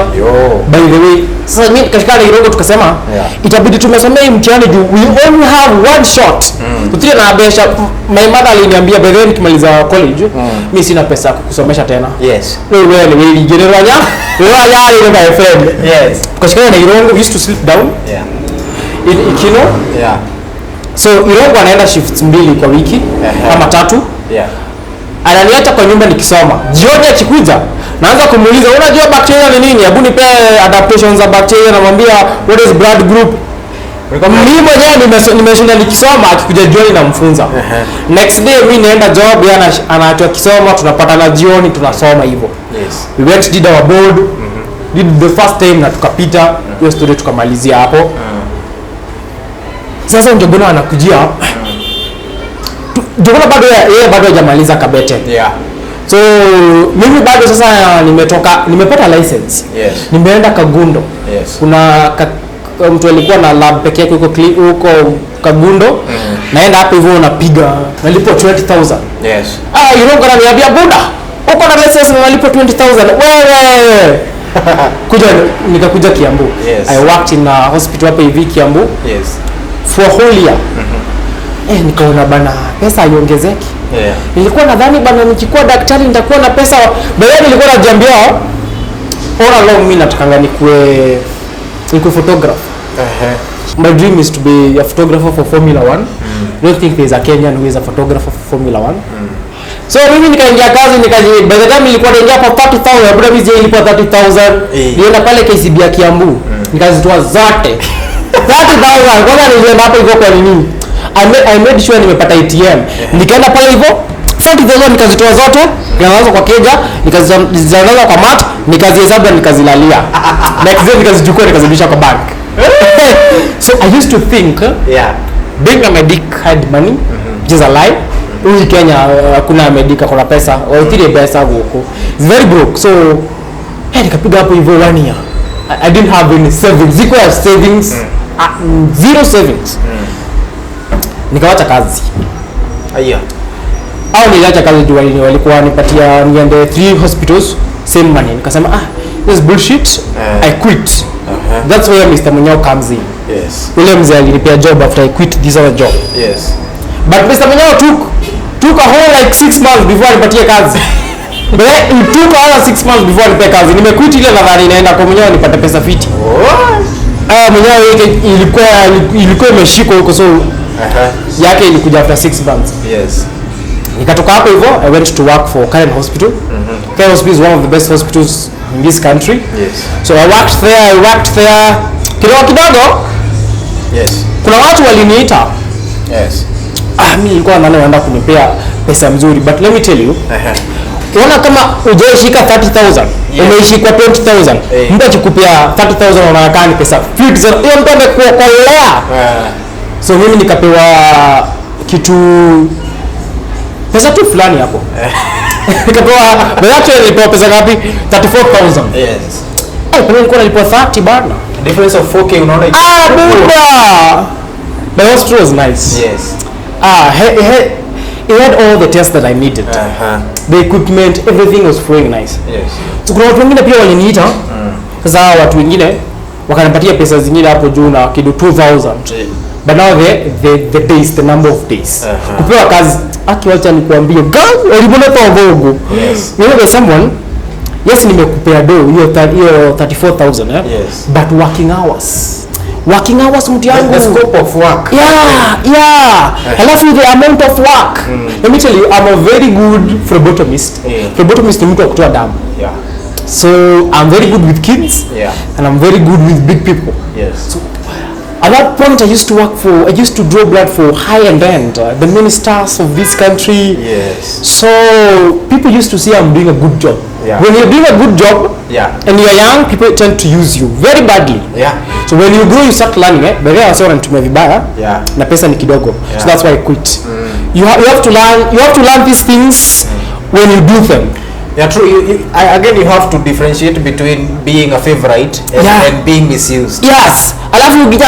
By the way, sasa mimi tukashikana Irongo tukasema itabidi tumesomea hii mtihani juu we only have one shot. Tutile na besha my mother aliniambia by the way nikimaliza college mimi sina pesa ya kukusomesha tena. Yes. Wewe generalnya wewe my friend. Yes. Tukashikana na Irongo, we used to sleep down. In Ikino. So Irongo anaenda shifts 2 kwa wiki kama 3. Ananiacha kwa nyumba nikisoma. Jioni akikuja naanza kumuuliza unajua bacteria ni nini? Hebu nipe adaptations za bacteria, namwambia what is blood group. Mimi mwenyewe nimeshinda nikisoma, akikuja jioni namfunza. Next day mimi naenda job, yana anaacha kisoma, tunapatana jioni tunasoma hivyo. Yes. We went did our board. Did the first time na tukapita, hiyo story tukamalizia hapo. Sasa Njogona anakujia. Njogona bado hajamaliza Kabete. So mimi bado sasa nimepata license. Yes. Nimeenda Kagundo. Yes. Kuna mtu alikuwa na lab peke yake huko Kagundo. Naenda hapo hivyo unapiga nalipo 20,000. Yes. Irongo ananiambia buda, uko na license na nalipo 20,000. Wewe. Nikakuja Kiambu. Yes. I worked in a hospital hapa hivi Kiambu. Yes. For whole year. Nikaona bana pesa iongezeki. Nilikuwa nadhani bana nikikuwa daktari nitakuwa na pesa. Baadaye nilikuwa najiambia all along mimi natakanga nikuwe photographer. My dream is to be a photographer for Formula 1. I don't think there's a Kenyan who is a photographer for Formula 1. So mimi nikaingia kazi by the time nilikuwa naingia kwa 30,000, bado mimi ilikuwa 30,000. Nienda pale KCB ya Kiambu. Nikazitoa zote. 30,000 kwanza nilienda hapo hivyo kwa nini? I made sure nimepata ATM. Nikaenda pale hivyo 40,000 nikazitoa zote, nikaanza kwa keja, nikazianza kwa mat, nikazihesabu na nikazilalia. Next day nikazichukua nikazirudisha kwa bank. So I used to think being a medic had money, which is a lie. Huyu Kenya hakuna medic kuna pesa, waitire pesa huko. It's very broke. So nikapiga hapo hivyo 1 year. I didn't have any savings. Ziko ya savings, zero savings. Nikawacha kazi. Au niliacha kazi juu walikuwa wanipatia niende 3 hospitals same money. Nikasema this is bullshit. I quit. That's where Mr. Munyao comes in. Yes. Ule mzee alinipea job after I quit this other job. Yes. But Mr. Munyao took a whole like 6 months before anipatie kazi. But it took another 6 months before anipe kazi. Nimequit ile nadhani inaenda kwa Munyao nipate pesa fiti. Munyao ilikuwa imeshikwa huko so yake ilikuja after 6 months. Yes. Nikatoka hapo hivyo I went to work for Karen Hospital. Karen Hospital is one of the best hospitals in this country. Yes. So I worked there kidogo. Yes. Kuna watu waliniita. Yes. Mimi nilikuwa naenda kunipea pesa mzuri but let me tell you. Unaona kama ujaishika 30,000, umeishika 20,000. Mtu akikupea 30,000 unakaa ni pesa 50,000. Hiyo mtu amekuokolea. So mimi nikapewa kitu pesa tu fulani hapo. Nikapewa actually nilipewa pesa ngapi? 34,000. Yes. Kwa nilikuwa nilipewa 30 bana. Difference of 4K unaona. Buda. The hospital was nice. Yes. It had all the tests that I needed. The equipment, everything was flowing nice. Yes. So kuna watu wengine pia waliniita. Sasa watu wengine wakanipatia pesa zingine hapo juu na kidu 2,000. but now the days, the number of days. Kupewa kazi akiwacha nikuambie gazi ulibona tovogo. Yes. You know there's someone, yes nimekupea do hiyo 34,000 Yes. but working hours mtu yangu. The scope of work. Yeah. Alafu the amount of work. Let me tell you, I'm a very good phlebotomist. Phlebotomist ni mtu wa kutoa damu. Yeah. So I'm very good with kids. Yeah. And I'm very good with big people. Yes. So at that point I used to draw blood for high and end, the ministers of this country. Yes. So people used to say I'm doing a good job. Yeah. When you're doing a good job, and you're young, people tend to use you very badly. Yeah. So when you grow, you start learning. But then I saw wananitumia vibaya. Yeah. Na pesa ni kidogo. Yeah. So that's why I quit. You have to learn. You have to learn these things when you do them. Yeah, true. Again, you have to differentiate between being a favorite and being misused. Yes. Alafu ukita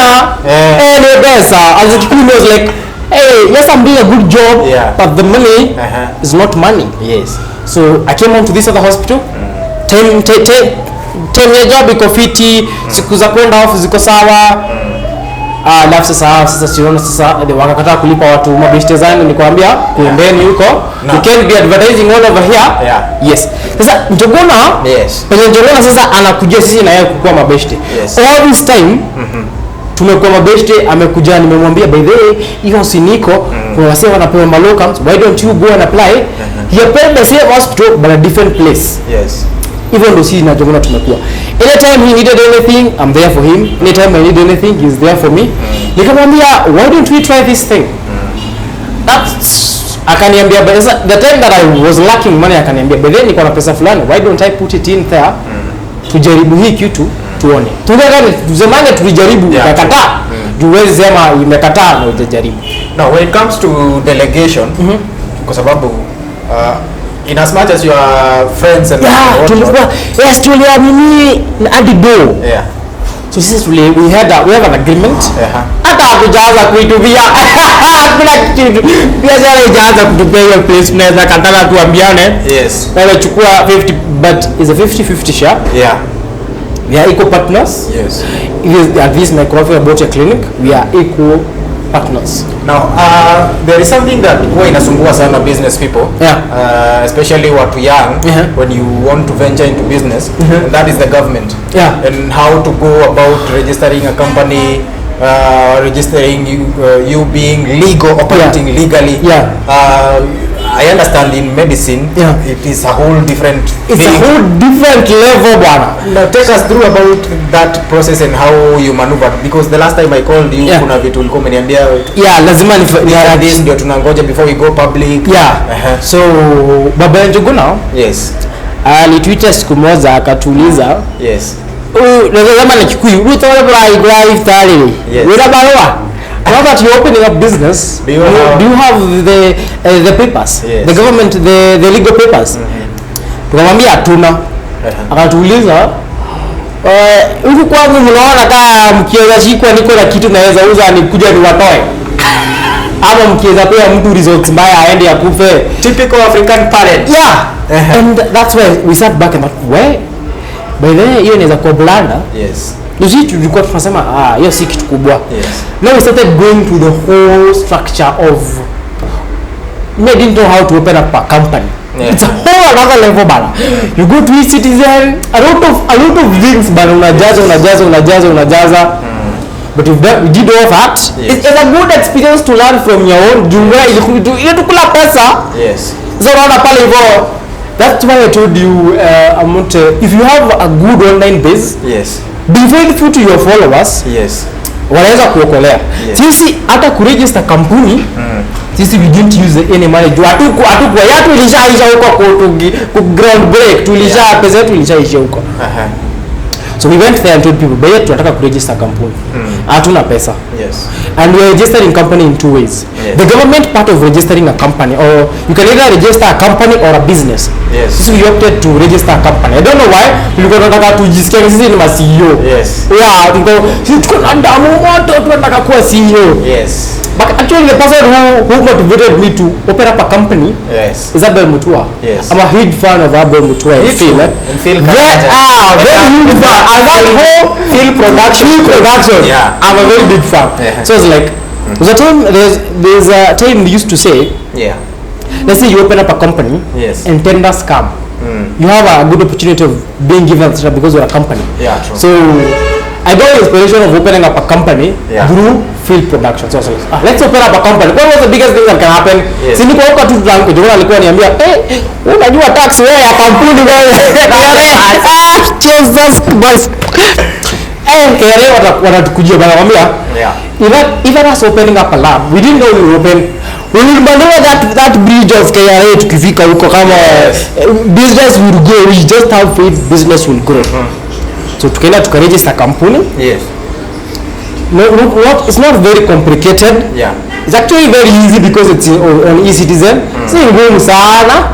ni pesa. As a Kikuyu knows, like, hey, yes, I'm doing a good job, but the money is not money. Yes. So I came on to this other hospital. 10-year job iko fiti, siku za kwenda off ziko sawa. Alafu sasa siona sasa wakakataa kulipa watu mabeshte zangu, nikwambia kuendeni huko. You can be advertising all over here. Yes. Sasa Njogona, penye Njogona sasa anakujia sisi na yeye kukua mabeshte. All this time tumekuwa mabeshte, amekuja nimemwambia by the way hiyo siniko kwa wase wanapewa malocums, why don't you go and apply? He applied the same hospital but a different place. Yes. Even though sisi na Njogona tumekuwa. Anytime he needed anything, I'm there for him. Anytime I need anything, he's there for me. Nikamwambia, why don't we try this thing? That's akaniambia, the time that I was lacking money akaniambia, but then niko na pesa fulani, why don't I put it in there? Tujaribu hii kitu tuone. Tuzemane tulijaribu ikakataa. Juwezi sema imekataa na ujajaribu. Now when it comes to delegation, kwa sababu in as much as you are friends and tuliamini hadi do. So sisi we have an agreement. Hata hakujaanza kuitubia. Hakuna kitu. Biashara haijaanza kutupea hiyo place, tunaweza katana tuambiane. Yes. Na chukua 50 but is a 50-50 share. Yeah. We are equal partners. Yes. At least my coffee about your clinic, we are equal partners. Now, there is something that huwa inasumbua sana business people, especially watu young, when you want to venture into business, and that is the government. And how to go about registering a company, registering you being legal, operating legally. I understand in medicine, it is a whole different thing. A whole different level, bwana. Now take us through about that process and how you maneuver, because the last time I called you, kuna vitu ulikuwa umeniambia. Lazima ni this ndio tunangoja before we go public. So baba Njogona, alitwita siku moja akatuuliza, lazima na Kikuyu, utaona bra iftari. Wila barua. Now that you're opening up business, do you have the papers? The government, the legal papers? Tukamwambia hatuna. Akatuuliza, huku kwangu mnaona kama mkiweza shikwa niko na kitu naweza uza nikuja niwatoe. Ama mkiweza pea mtu results mbaya aende akufe. Typical African parent. And that's why we sat back and thought, where? By the way, hiyo inaweza kuwa blanda. Sisi tulikuwa tunasema hiyo si kitu kubwa. Now we started going to the whole structure of, I didn't know how to open up a company. It's a whole another level bana. You go to e-citizen, a lot of things bana, unajaza. But we did all that. It's a good experience to learn from your own. Ile tukula pesa. So unaona pale hivyo. That's why I told you if you have a good online base, be faithful to your followers. Wanaweza kuokolea. Sisi hata kuregister kampuni, sisi we didn't use any money. Hatukuwa yatu ilishaisha huko ku ground break, pesa yetu ilishaisha huko. So we went there and told people, "Baya tunataka kuregister kampuni." Hatuna pesa. And we are registering company in two ways. The government part of registering a company, or you can either register a company or a business. So we opted to register a company. I don't know why. Tulikuwa tunataka tujisikie sisi ni CEO. Sisi tuko na damu moto, tunataka kuwa CEO. But actually the person who motivated me to open up a company is Abel Mutua. I'm a huge fan of Abel Mutua and Phil. Very huge fan. I like Phil production. I'm a very big fan. So it's like, There's a time we used to say, let's say you open up a company and tenders come. You have a good opportunity of being given because you're a company. True. So I got the inspiration of opening up a company through field production. So let's open up a company. What was the biggest thing that can happen? Si niko huko tu tangu jona alikuwa niambia unajua tax wewe ya kampuni wewe. Jesus Christ. Kere wanatukujia bana kwambia. Even us opening up a lab, we didn't know we were open. We will maneuver that bridge of KRA tukifika huko kama business will grow. We just have faith business will grow. So tukaenda tukaregister company. It's not very complicated. It's actually very easy because it's on e-citizen. Si ngumu sana.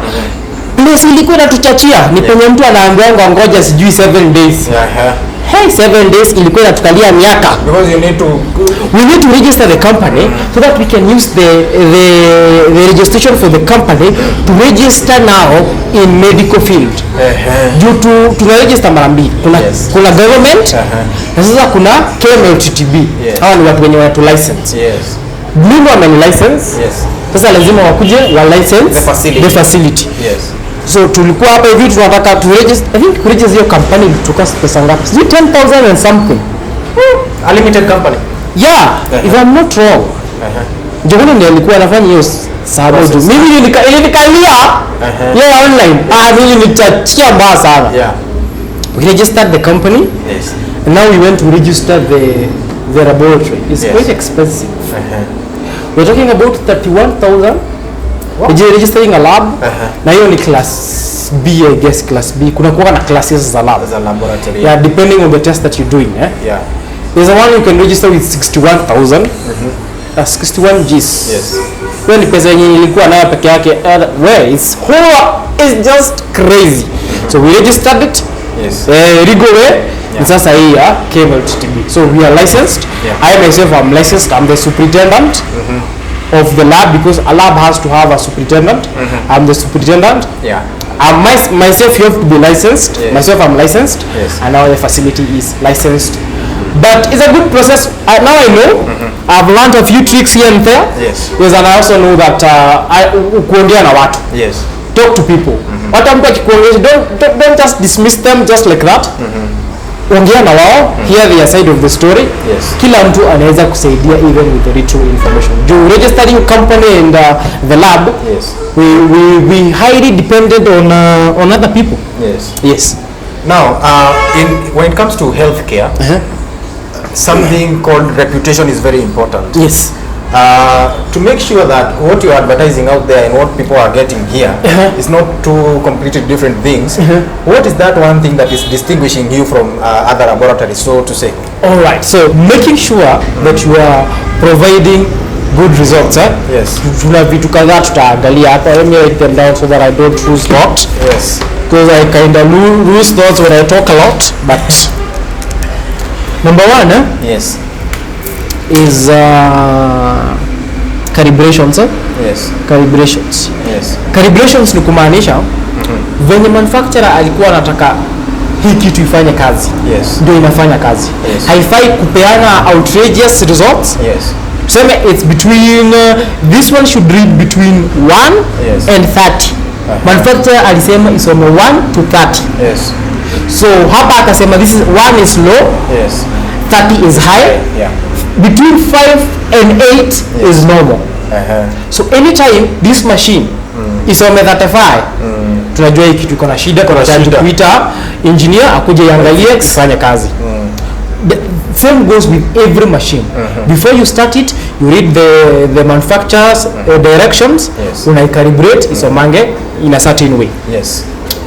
Plus ilikuwa inatuchachia ni penye mtu anaambiwa ngoja sijui 7 days. Hey, 7 days ilikuwa inatukalia miaka. Because we need to register the company so that we can use the registration for the company to register now in medical field. Due to tunaregister mara mbili. Kuna government na sasa kuna KMLTTB. Hawa ni watu wenye watu license. Blue wame license. Sasa lazima wakuje wa license the facility. So tulikuwa hapa hivi tunataka to register. I think register your company took us pesa ngapi? 10,000 and something. A limited company. If I'm not wrong. Jogoni ndiye alikuwa anafanya hiyo sababu tu. Mimi nilikalia online. Mimi nitatia mbaya sana. We registered the company. And now we went to register the laboratory. It's quite expensive. We're talking about 31,000. Registering a lab. Na hiyo ni class B, I guess class B. Kuna kuwa na classes za lab. Za laboratory. Depending on the test that you're doing. There's a one you can register with 61,000. 61 Gs. Hiyo ni pesa yenye ilikuwa nayo peke yake. It's just crazy. So we registered it. Rigore. Sasa hii KMLTTB. So we are licensed. I myself am licensed. I'm the superintendent of the lab because a lab has to have a superintendent. I'm the superintendent. Myself you have to be licensed. Myself I'm licensed. And now the facility is licensed. But it's a good process. Now I know. I've learned a few tricks here and there. Because and I also know that kuongea na watu. Talk to people. Watu mtu akikuongea don't just dismiss them just like that. Ongea na wao, hear their side of the story. Kila mtu anaweza kusaidia even with the true information. Do registering company and the lab, we highly dependent on other people. Now, when it comes to healthcare, something called reputation is very important. To make sure that what you are advertising out there and what people are getting here is not two completely different things. What is that one thing that is distinguishing you from other laboratories, so to say? Alright, so making sure that you are providing good results. Tuna vitu kadhaa tutaangalia hapa. Let me write them down so that I don't lose thought. Because I kind of lose thoughts when I talk a lot. But number one is calibrations. Calibrations ni kumaanisha venye manufacturer alikuwa anataka hii kitu ifanye kazi ndio inafanya kazi. Haifai kupeana outrageous results. Tuseme it's between this one should read between 1 and 30. Manufacturer alisema isome 1 to 30. So hapa akasema this is 1 is low, 30 is high. Between 5 and 8 is normal. So anytime this machine isome 35, tunajua hiki kitu kuna shida, kuna shida. Kuita engineer akuje iangalie kufanya kazi. The same goes with every machine. Before you start it, you read the manufacturer's directions. Una calibrate isomange in a certain way.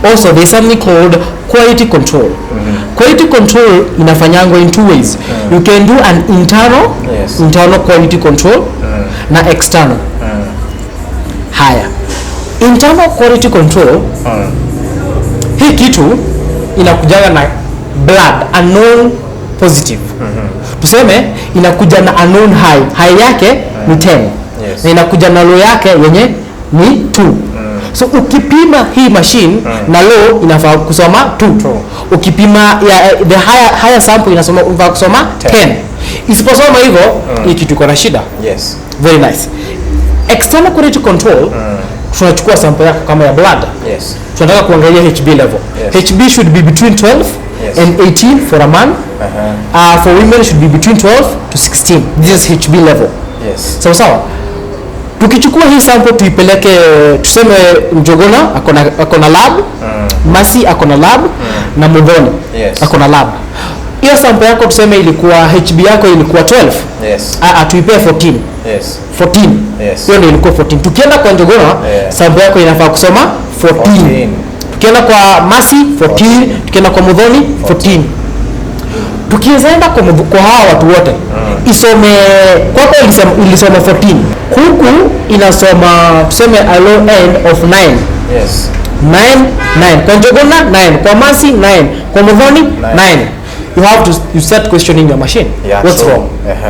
Also there's something called quality control. Quality control inafanyangwa in two ways. You can do an internal quality control na external. Haya. Internal quality control hii kitu inakujaga na blood unknown positive. Tuseme inakuja na unknown high yake ni 10. Na inakuja na low yake yenye ni 2. So ukipima hii machine na low inafaa kusoma 2. Ukipima the higher sample inafaa kusoma 10. Isiposoma hivyo hii kitu iko na shida. Yes. Very nice. External quality control, tunachukua sample yako kama ya blood. Yes. Tunataka kuangalia HB level. Yes. HB should be between 12 and 18 for a man. For women should be between 12 to 16. This is HB level. Yes. Sawa. Tukichukua hii sample tuipeleke, tuseme Njogona akona lab, Masi akona lab, na Mudhoni akona lab. Hiyo sample yako tuseme ilikuwa HB yako ilikuwa 12. Yes. Tuipe 14. Yes. 14. Yes. Hiyo ndio ilikuwa 14. Tukienda kwa Njogona, sample yako inafaa kusoma 14. Tukienda kwa Masi 14, tukienda kwa Mudhoni 14. Tukienda kwa hawa watu wote, isome kwako ilisoma 14. Huku inasoma tuseme a low end of 9. Yes. 9. Kwa Njogona 9, kwa Masi 9, kwa Mudhoni 9. You start questioning your machine. Yeah, what's wrong?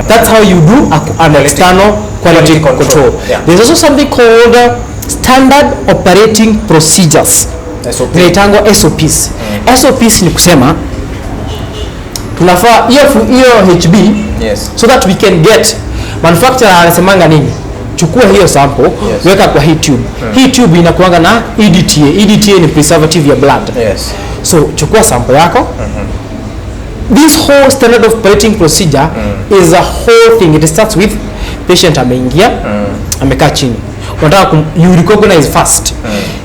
That's how you do an external quality control. Yeah. There's also something called standard operating procedures. Zinaitangwa SOPs. SOPs ni kusema tunafaa hiyo HB, so that we can get, manufacturer anasemanga nini, chukua hiyo sample, weka kwa hii tube. Hii tube inakuanga na EDTA. EDTA ni preservative ya blood. So chukua sample yako. This whole standard of operating procedure is a whole thing. It starts with patient ameingia, amekaa chini, unataka you recognize first.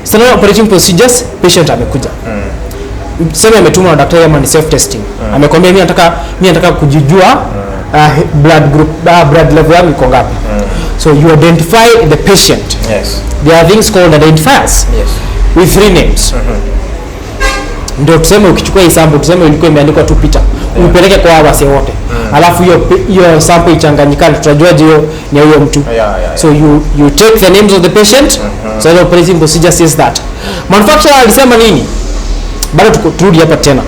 Standard operating procedures, patient amekuja, sema ametumwa na daktari ama ni self testing, amekwambia mimi nataka kujijua blood group, blood level yangu iko ngapi. So you identify the patient. There are things called identifiers with 3 names. Ndio tuseme ukichukua hii sample, tuseme ilikuwa imeandikwa tu Peter, upeleke kwa wase wote, alafu hiyo sample ichanganyikane, tutajuaje hiyo ni huyo mtu? So you take the names of the patient. So the operating procedure says that. Manufacturer alisema nini? Bado turudi hapa tena.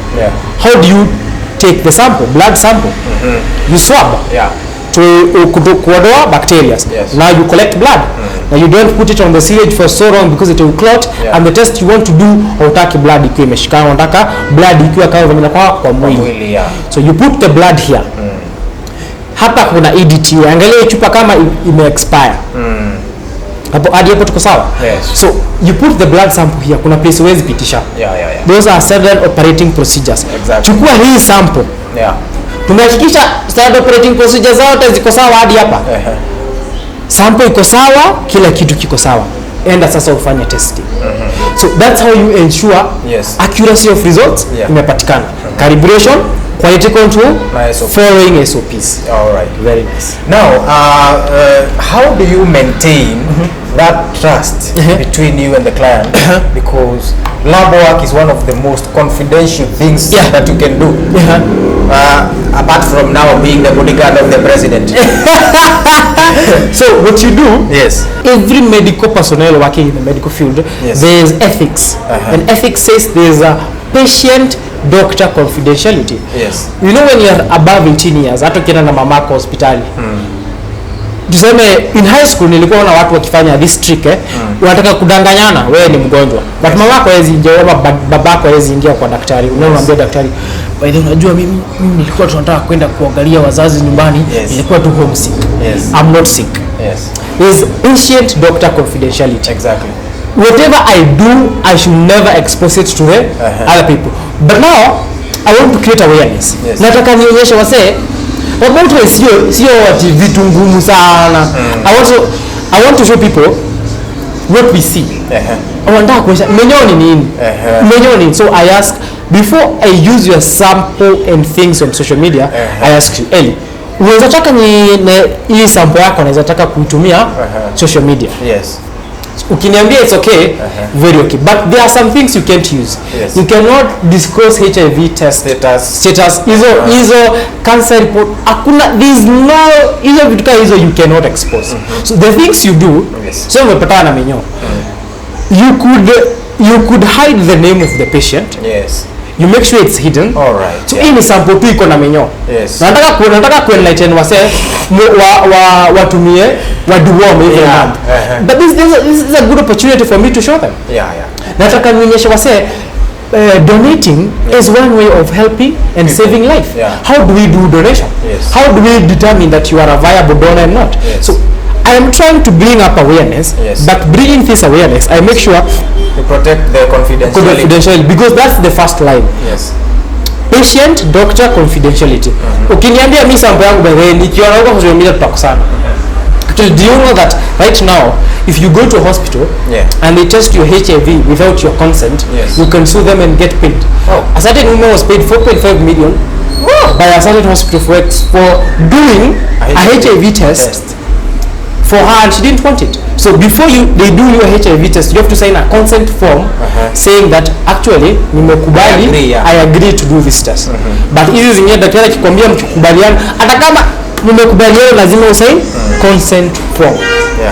How do you take the sample, blood sample? You swab to kuondoa bacteria. Now you collect blood. Now you don't put it on the syringe for so long because it will clot. And the test you want to do, hautaki blood ikiwa imeshikana, unataka blood ikiwa kama vile kwa mwili. So you put the blood here. Hapa kuna EDTA. Angalia chupa kama ime expire. Hapo hadi hapo tuko sawa? So you put the blood sample here. Kuna place huwezi pitisha. Those are standard operating procedures. Chukua hii sample. Tumehakikisha standard operating procedures zote ziko sawa hadi hapa. Sample iko sawa, kila kitu kiko sawa. Enda sasa ufanye testing. So that's how you ensure accuracy of results imepatikana. Calibration, quality control, following SOPs. All right. Very nice. Now, how do you maintain that trust between you and the client? Because lab work is one of the most confidential things that you can do. Apart from now being the bodyguard of the president. So what you do, every medical personnel working in the medical field, there is ethics. And ethics says there is a patient-doctor confidentiality. You know when you are above 18 years, hata ukienda na mamako hospitali, tuseme in high school nilikuwa na watu wakifanya this trick, unataka kudanganyana wewe ni mgonjwa, but mamako hawezi ingia ama babako hawezi ingia kwa daktari. Unaomwambia daktari, by the way, unajua mimi nilikuwa tunataka kwenda kuangalia wazazi nyumbani, nilikuwa tu homesick. I'm not sick. Is patient doctor confidentiality. Whatever I do, I should never expose it to the other people. But now I want to create awareness. Nataka nionyeshe wasee about sio vitu ngumu sana. I want to show people what we see. Wanataka kuonyesha menyoni nini? Menyoni. So I ask, before I use your sample and things on social media, I ask you, Eli, unaweza taka hii sample yako unaweza taka kuitumia social media? Ukiniambia it's okay, very okay. But there are some things you can't use. You cannot disclose HIV test status. Hizo cancer report. There's no hizo vitu kama hizo you cannot expose. So the things you do, so umepatana na menyo. You could hide the name of the patient. You make sure it's hidden. So hii ni sample tu iko na menyo. Nataka kuenlighten wase watumie waduome every month. But this is a good opportunity for me to show them. Nataka nionyeshe wase donating is one way of helping and saving life. How do we do donation? How do we determine that you are a viable donor and not? So I am trying to bring up awareness, but bringing this awareness, I make sure to protect the confidentiality, because that's the first line. Patient doctor confidentiality. Ukiniambia mimi sample yangu bwana nikiona huko social media talk sana. Actually, do you know that right now if you go to a hospital and they test your HIV without your consent, you can sue them and get paid. A certain woman was paid 4.5 million by a certain hospital for doing a HIV test for her, and she didn't want it. So before they do your HIV test, you have to sign a consent form saying that actually nimekubali, I agree to do this test. But hizi zingine daktari akikwambia mkikubaliana, hata kama mmekubaliana lazima usign consent form.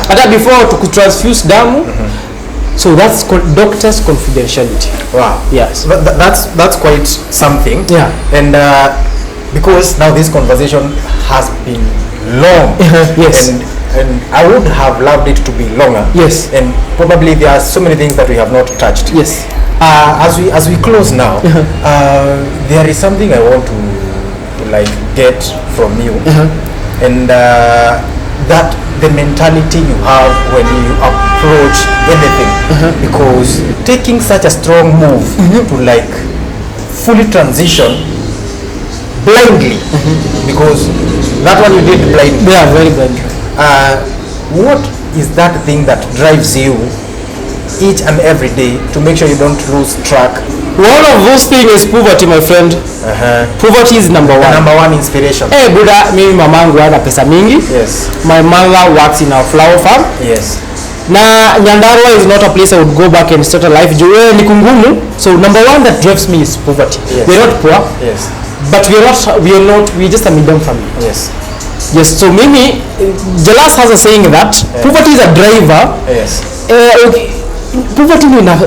Hata before to transfuse damu. So that's doctor's confidentiality. Wow. Yes. That's quite something. And because now this conversation has been long. And I would have loved it to be longer. And probably there are so many things that we have not touched. As we close now, there is something I want to like get from you, and that the mentality you have when you approach anything, because taking such a strong move to like fully transition blindly, because that one you did blindly. Very blindly. What is that thing that drives you each and every day to make sure you don't lose track? One of those things is poverty, my friend. Poverty is number one. The number one inspiration. Hey, Buddha, mimi mamangu ana pesa mingi. My mother works in a flower farm. Na Nyandarua is not a place I would go back and start a life. Ni kungumu. So number one that drives me is poverty. We're not poor. But we're just a medium family. So mimi, Jalas has a saying that poverty is a driver. Poverty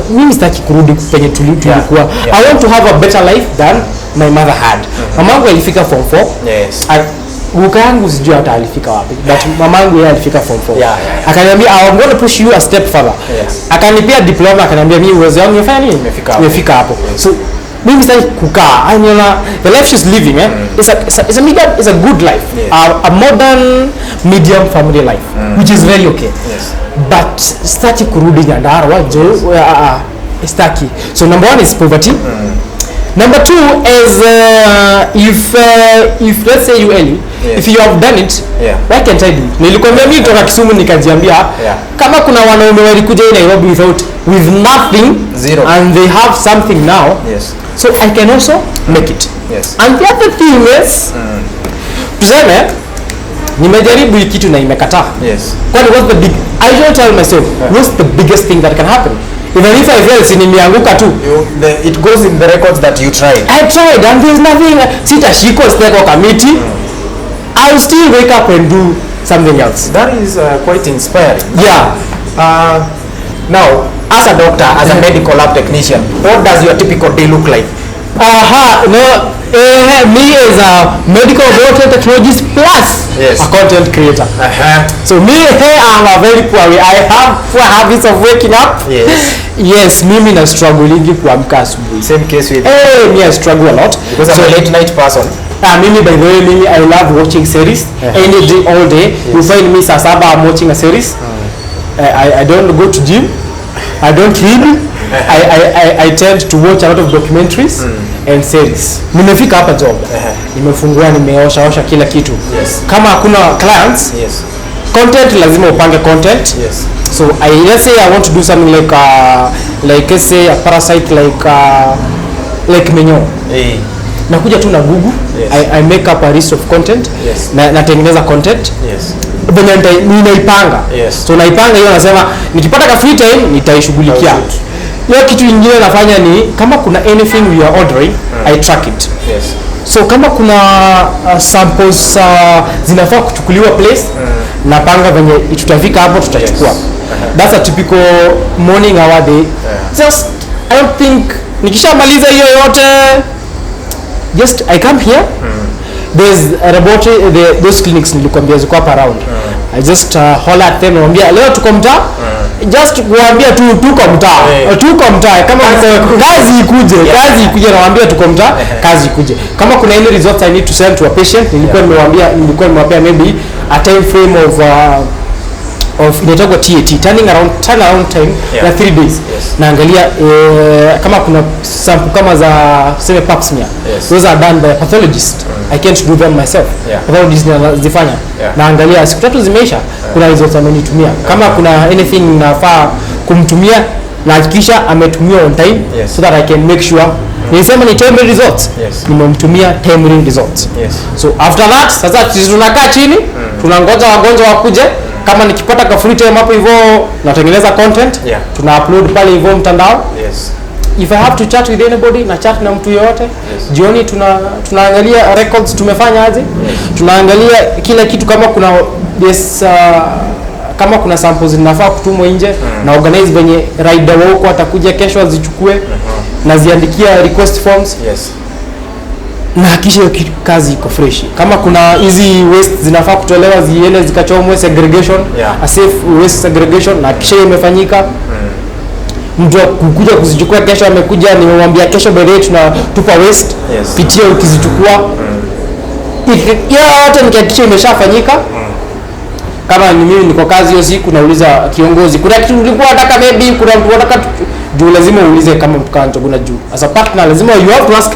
mimi sitaki kurudi penye tulikuwa. I want to have a better life than my mother had. Mamangu alifika form 4. Guka yangu sijui hata alifika wapi, but mamangu yeye alifika form 4. Akaniambia I'm going to push you a step further. Akanipia diploma, akaniambia mimi uwezo wangu umefanya nini? Nimefika hapo. So mimi sitaki kukaa. I mean the life she's living it's a good life. A modern medium family life, which is very okay. But staki kurudi Nyandarua staki. So number one is poverty. Number two is if let's say you Eli, if you have done it, why can't I do it? Nilikwambia mimi kutoka Kisumu nikajiambia kama kuna wanaume walikuja Nairobi with nothing, zero, and they have something now, so I can also make it. And the other thing is tuseme nimejaribu hiki kitu na imekataa. Kwani I don't tell myself what's the biggest thing that can happen. Even if I fail, nimeanguka tu. It goes in the records that you tried. I tried and there's nothing. Sitashikwa steko committee. I'll still wake up and do something else. That is quite inspiring. Now, as a doctor, as a medical lab technician, what does your typical day look like? Me as a medical laboratory technologist plus a content creator. So me, I'm a very poor. I have poor habits of waking up. Mimi na struggle lingi kuamka asubuhi. Same case with me, I struggle a lot because I'm a late night person. Mimi by the way, I love watching series any day, all day. You find me saa 7 I'm watching a series. I don't go to gym. I don't read. I tend to watch a lot of documentaries and series. Nimefika hapa job. Nimefungua, nimeosha kila kitu. Kama hakuna clients, content lazima upange content. So let's say I want to do something like let's say a parasite like menyo. Nakuja tu na Google. I make up a list of content. Natengeneza content. Ninaipanga. So naipanga hiyo, nasema nikipata ka free time nitaishughulikia. Hiyo kitu kingine nafanya ni kama kuna anything we are ordering, I track it. So kama kuna samples zinafaa kuchukuliwa place, napanga venye tutafika hapo tutachukua. That's a typical morning hour day. Just I don't think nikishamaliza hiyo yote, just I come here. There's a laboratory, those clinics nilikwambia ziko hapa around. I just holler at them, naambia leo tuko mtaa, just kuambia tu tuko mtaa. Tuko mtaa kama kazi ikuje, kazi ikuje nawaambia tuko mtaa, kazi ikuje. Kama kuna any results I need to send to a patient, nilikuwa nimewapea maybe a time frame of inaitwa TAT, turnaround time ya 3 days. Naangalia kama kuna sample kama za sema pap smear, those are done by a pathologist. I can't do them myself. Pathologist nazifanya. Naangalia siku 3 zimeisha, kuna results amenitumia. Kama kuna anything nafaa kumtumia na hakikisha ametumia on time, so that I can make sure nilisema ni timely results. Nimemtumia timely results. So after that sasa tunakaa chini, tunangoja wagonjwa wakuje. Kama nikipata ka free time hapo hivyo natengeneza content, tuna upload pale hivyo mtandao. If I have to chat with anybody, na chat na mtu yoyote. Jioni tunaangalia records tumefanya aje. Tunaangalia kila kitu kama kuna kama kuna samples zinafaa kutumwa nje, na organize venye rider wako atakuja kesho azichukue, na ziandikia request forms. Na hakisha kazi iko fresh. Kama kuna hizi waste zinafaa kutolewa ziende zikachomwe segregation, a safe waste segregation, na kisha imefanyika. Mtu kukuja kuzichukua kesho amekuja, nimemwambia kesho by the way tunatupa waste, pitia ukizichukua. Yote nikihakikisha imeshafanyika. Kama ni mimi niko kazi hiyo siku, nauliza kiongozi kuna kitu ulikuwa unataka, maybe kuna mtu unataka juu, lazima uulize kama mtukanzo kuna juu. As a partner lazima you have to ask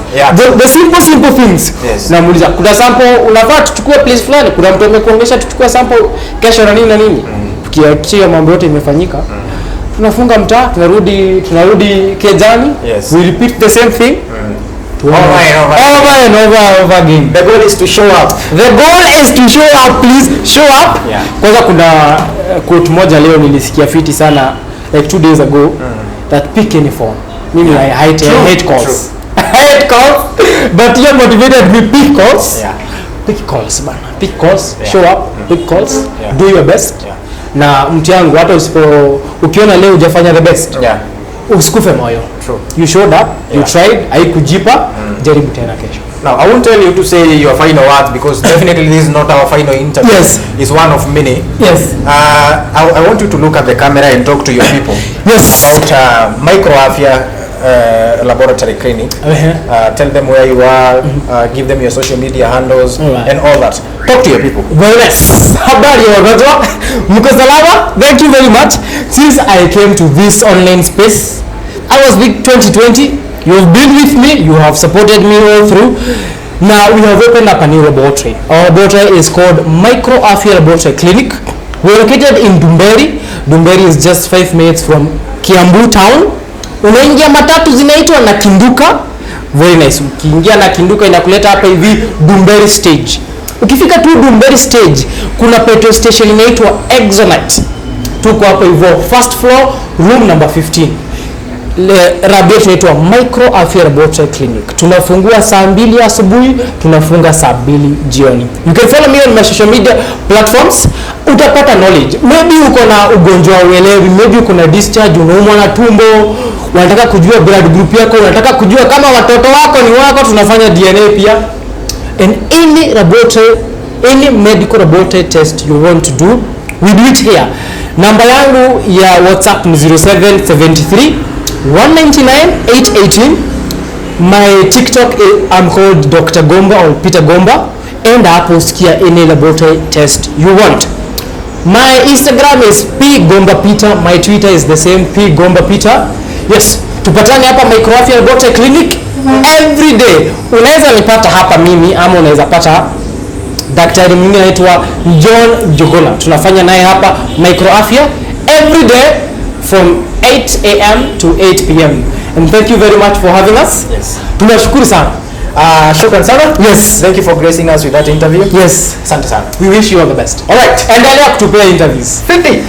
the simple things. Na muuliza kuna sample unafaa tuchukue place fulani, kuna mtu amekuongesha tuchukue sample kesho na nini na nini. Tukihakikisha mambo yote imefanyika, tunafunga mtaa, tunarudi kejani. We repeat the same thing. Over and over again. The goal is to show up. The goal is to show up. Please show up. Kwanza kuna quote moja leo nilisikia fiti sana, like 2 days ago, that pick any phone. Mimi I hate calls. I hate calls. But you motivated me, pick calls. Pick calls bana. Pick calls. Show up. Pick calls. Do your best. Na mtu yangu hata ukiona leo hujafanya the best, usikufe moyo. You showed up, you tried, haikujipa, jaribu tena kesho. Now I won't tell you to say your final words, because definitely this is not our final interview. It's one of many. I want you to look at the camera and talk to your people about Microafia Laboratory Clinic. Tell them where you are, give them your social media handles, and all that. Talk to your people. Very nice. Habari wagonjwa, mko salama? Thank you very much. Since I came to this online space, I was big 2020. You have been with me, you have supported me all through. Now we have opened up a new laboratory. Our laboratory is called Microafia Laboratory Clinic. We're located in Dumberi. Dumberi is just 5 minutes from Kiambu town. Unaingia matatu zinaitwa na Kinduka. Very nice. Ukiingia na Kinduka inakuleta hapa hivi Dumberi stage. Ukifika tu Dumberi stage, kuna petrol station inaitwa Exonite. Tuko hapa hivyo first floor, room number 15. Rabia tunaitwa Microafia Laboratory Clinic. Tunafungua saa 2 asubuhi, tunafunga saa 2 jioni. You can follow me on my social media platforms. Utapata knowledge. Maybe uko na ugonjwa uelewi, maybe uko na discharge, unaumwa na tumbo, unataka kujua blood group yako, unataka kujua kama watoto wako ni wako, tunafanya DNA pia. And any medical laboratory test you want to do, we do it here. Namba yangu ya WhatsApp ni 0773 199 818. My TikTok I'm called Dr. Ngumba or Peter Ngumba, and hapo usikia any laboratory test you want. My Instagram is p_ngumba_peter. My Twitter is the same p_ngumba_peter. Yes, tupatane hapa Microafia Laboratory Clinic every day. Unaweza nipata hapa mimi, ama unaweza pata daktari mwingine anaitwa John Jogola. Tunafanya naye hapa Microafia every day from 8 a.m. to 8 p.m. And thank you very much for having us. Tunashukuru sana. Shukran sana. Thank you for gracing us with that interview. Asante sana. We wish you all the best. All right. Endelea kutupea interviews. 50.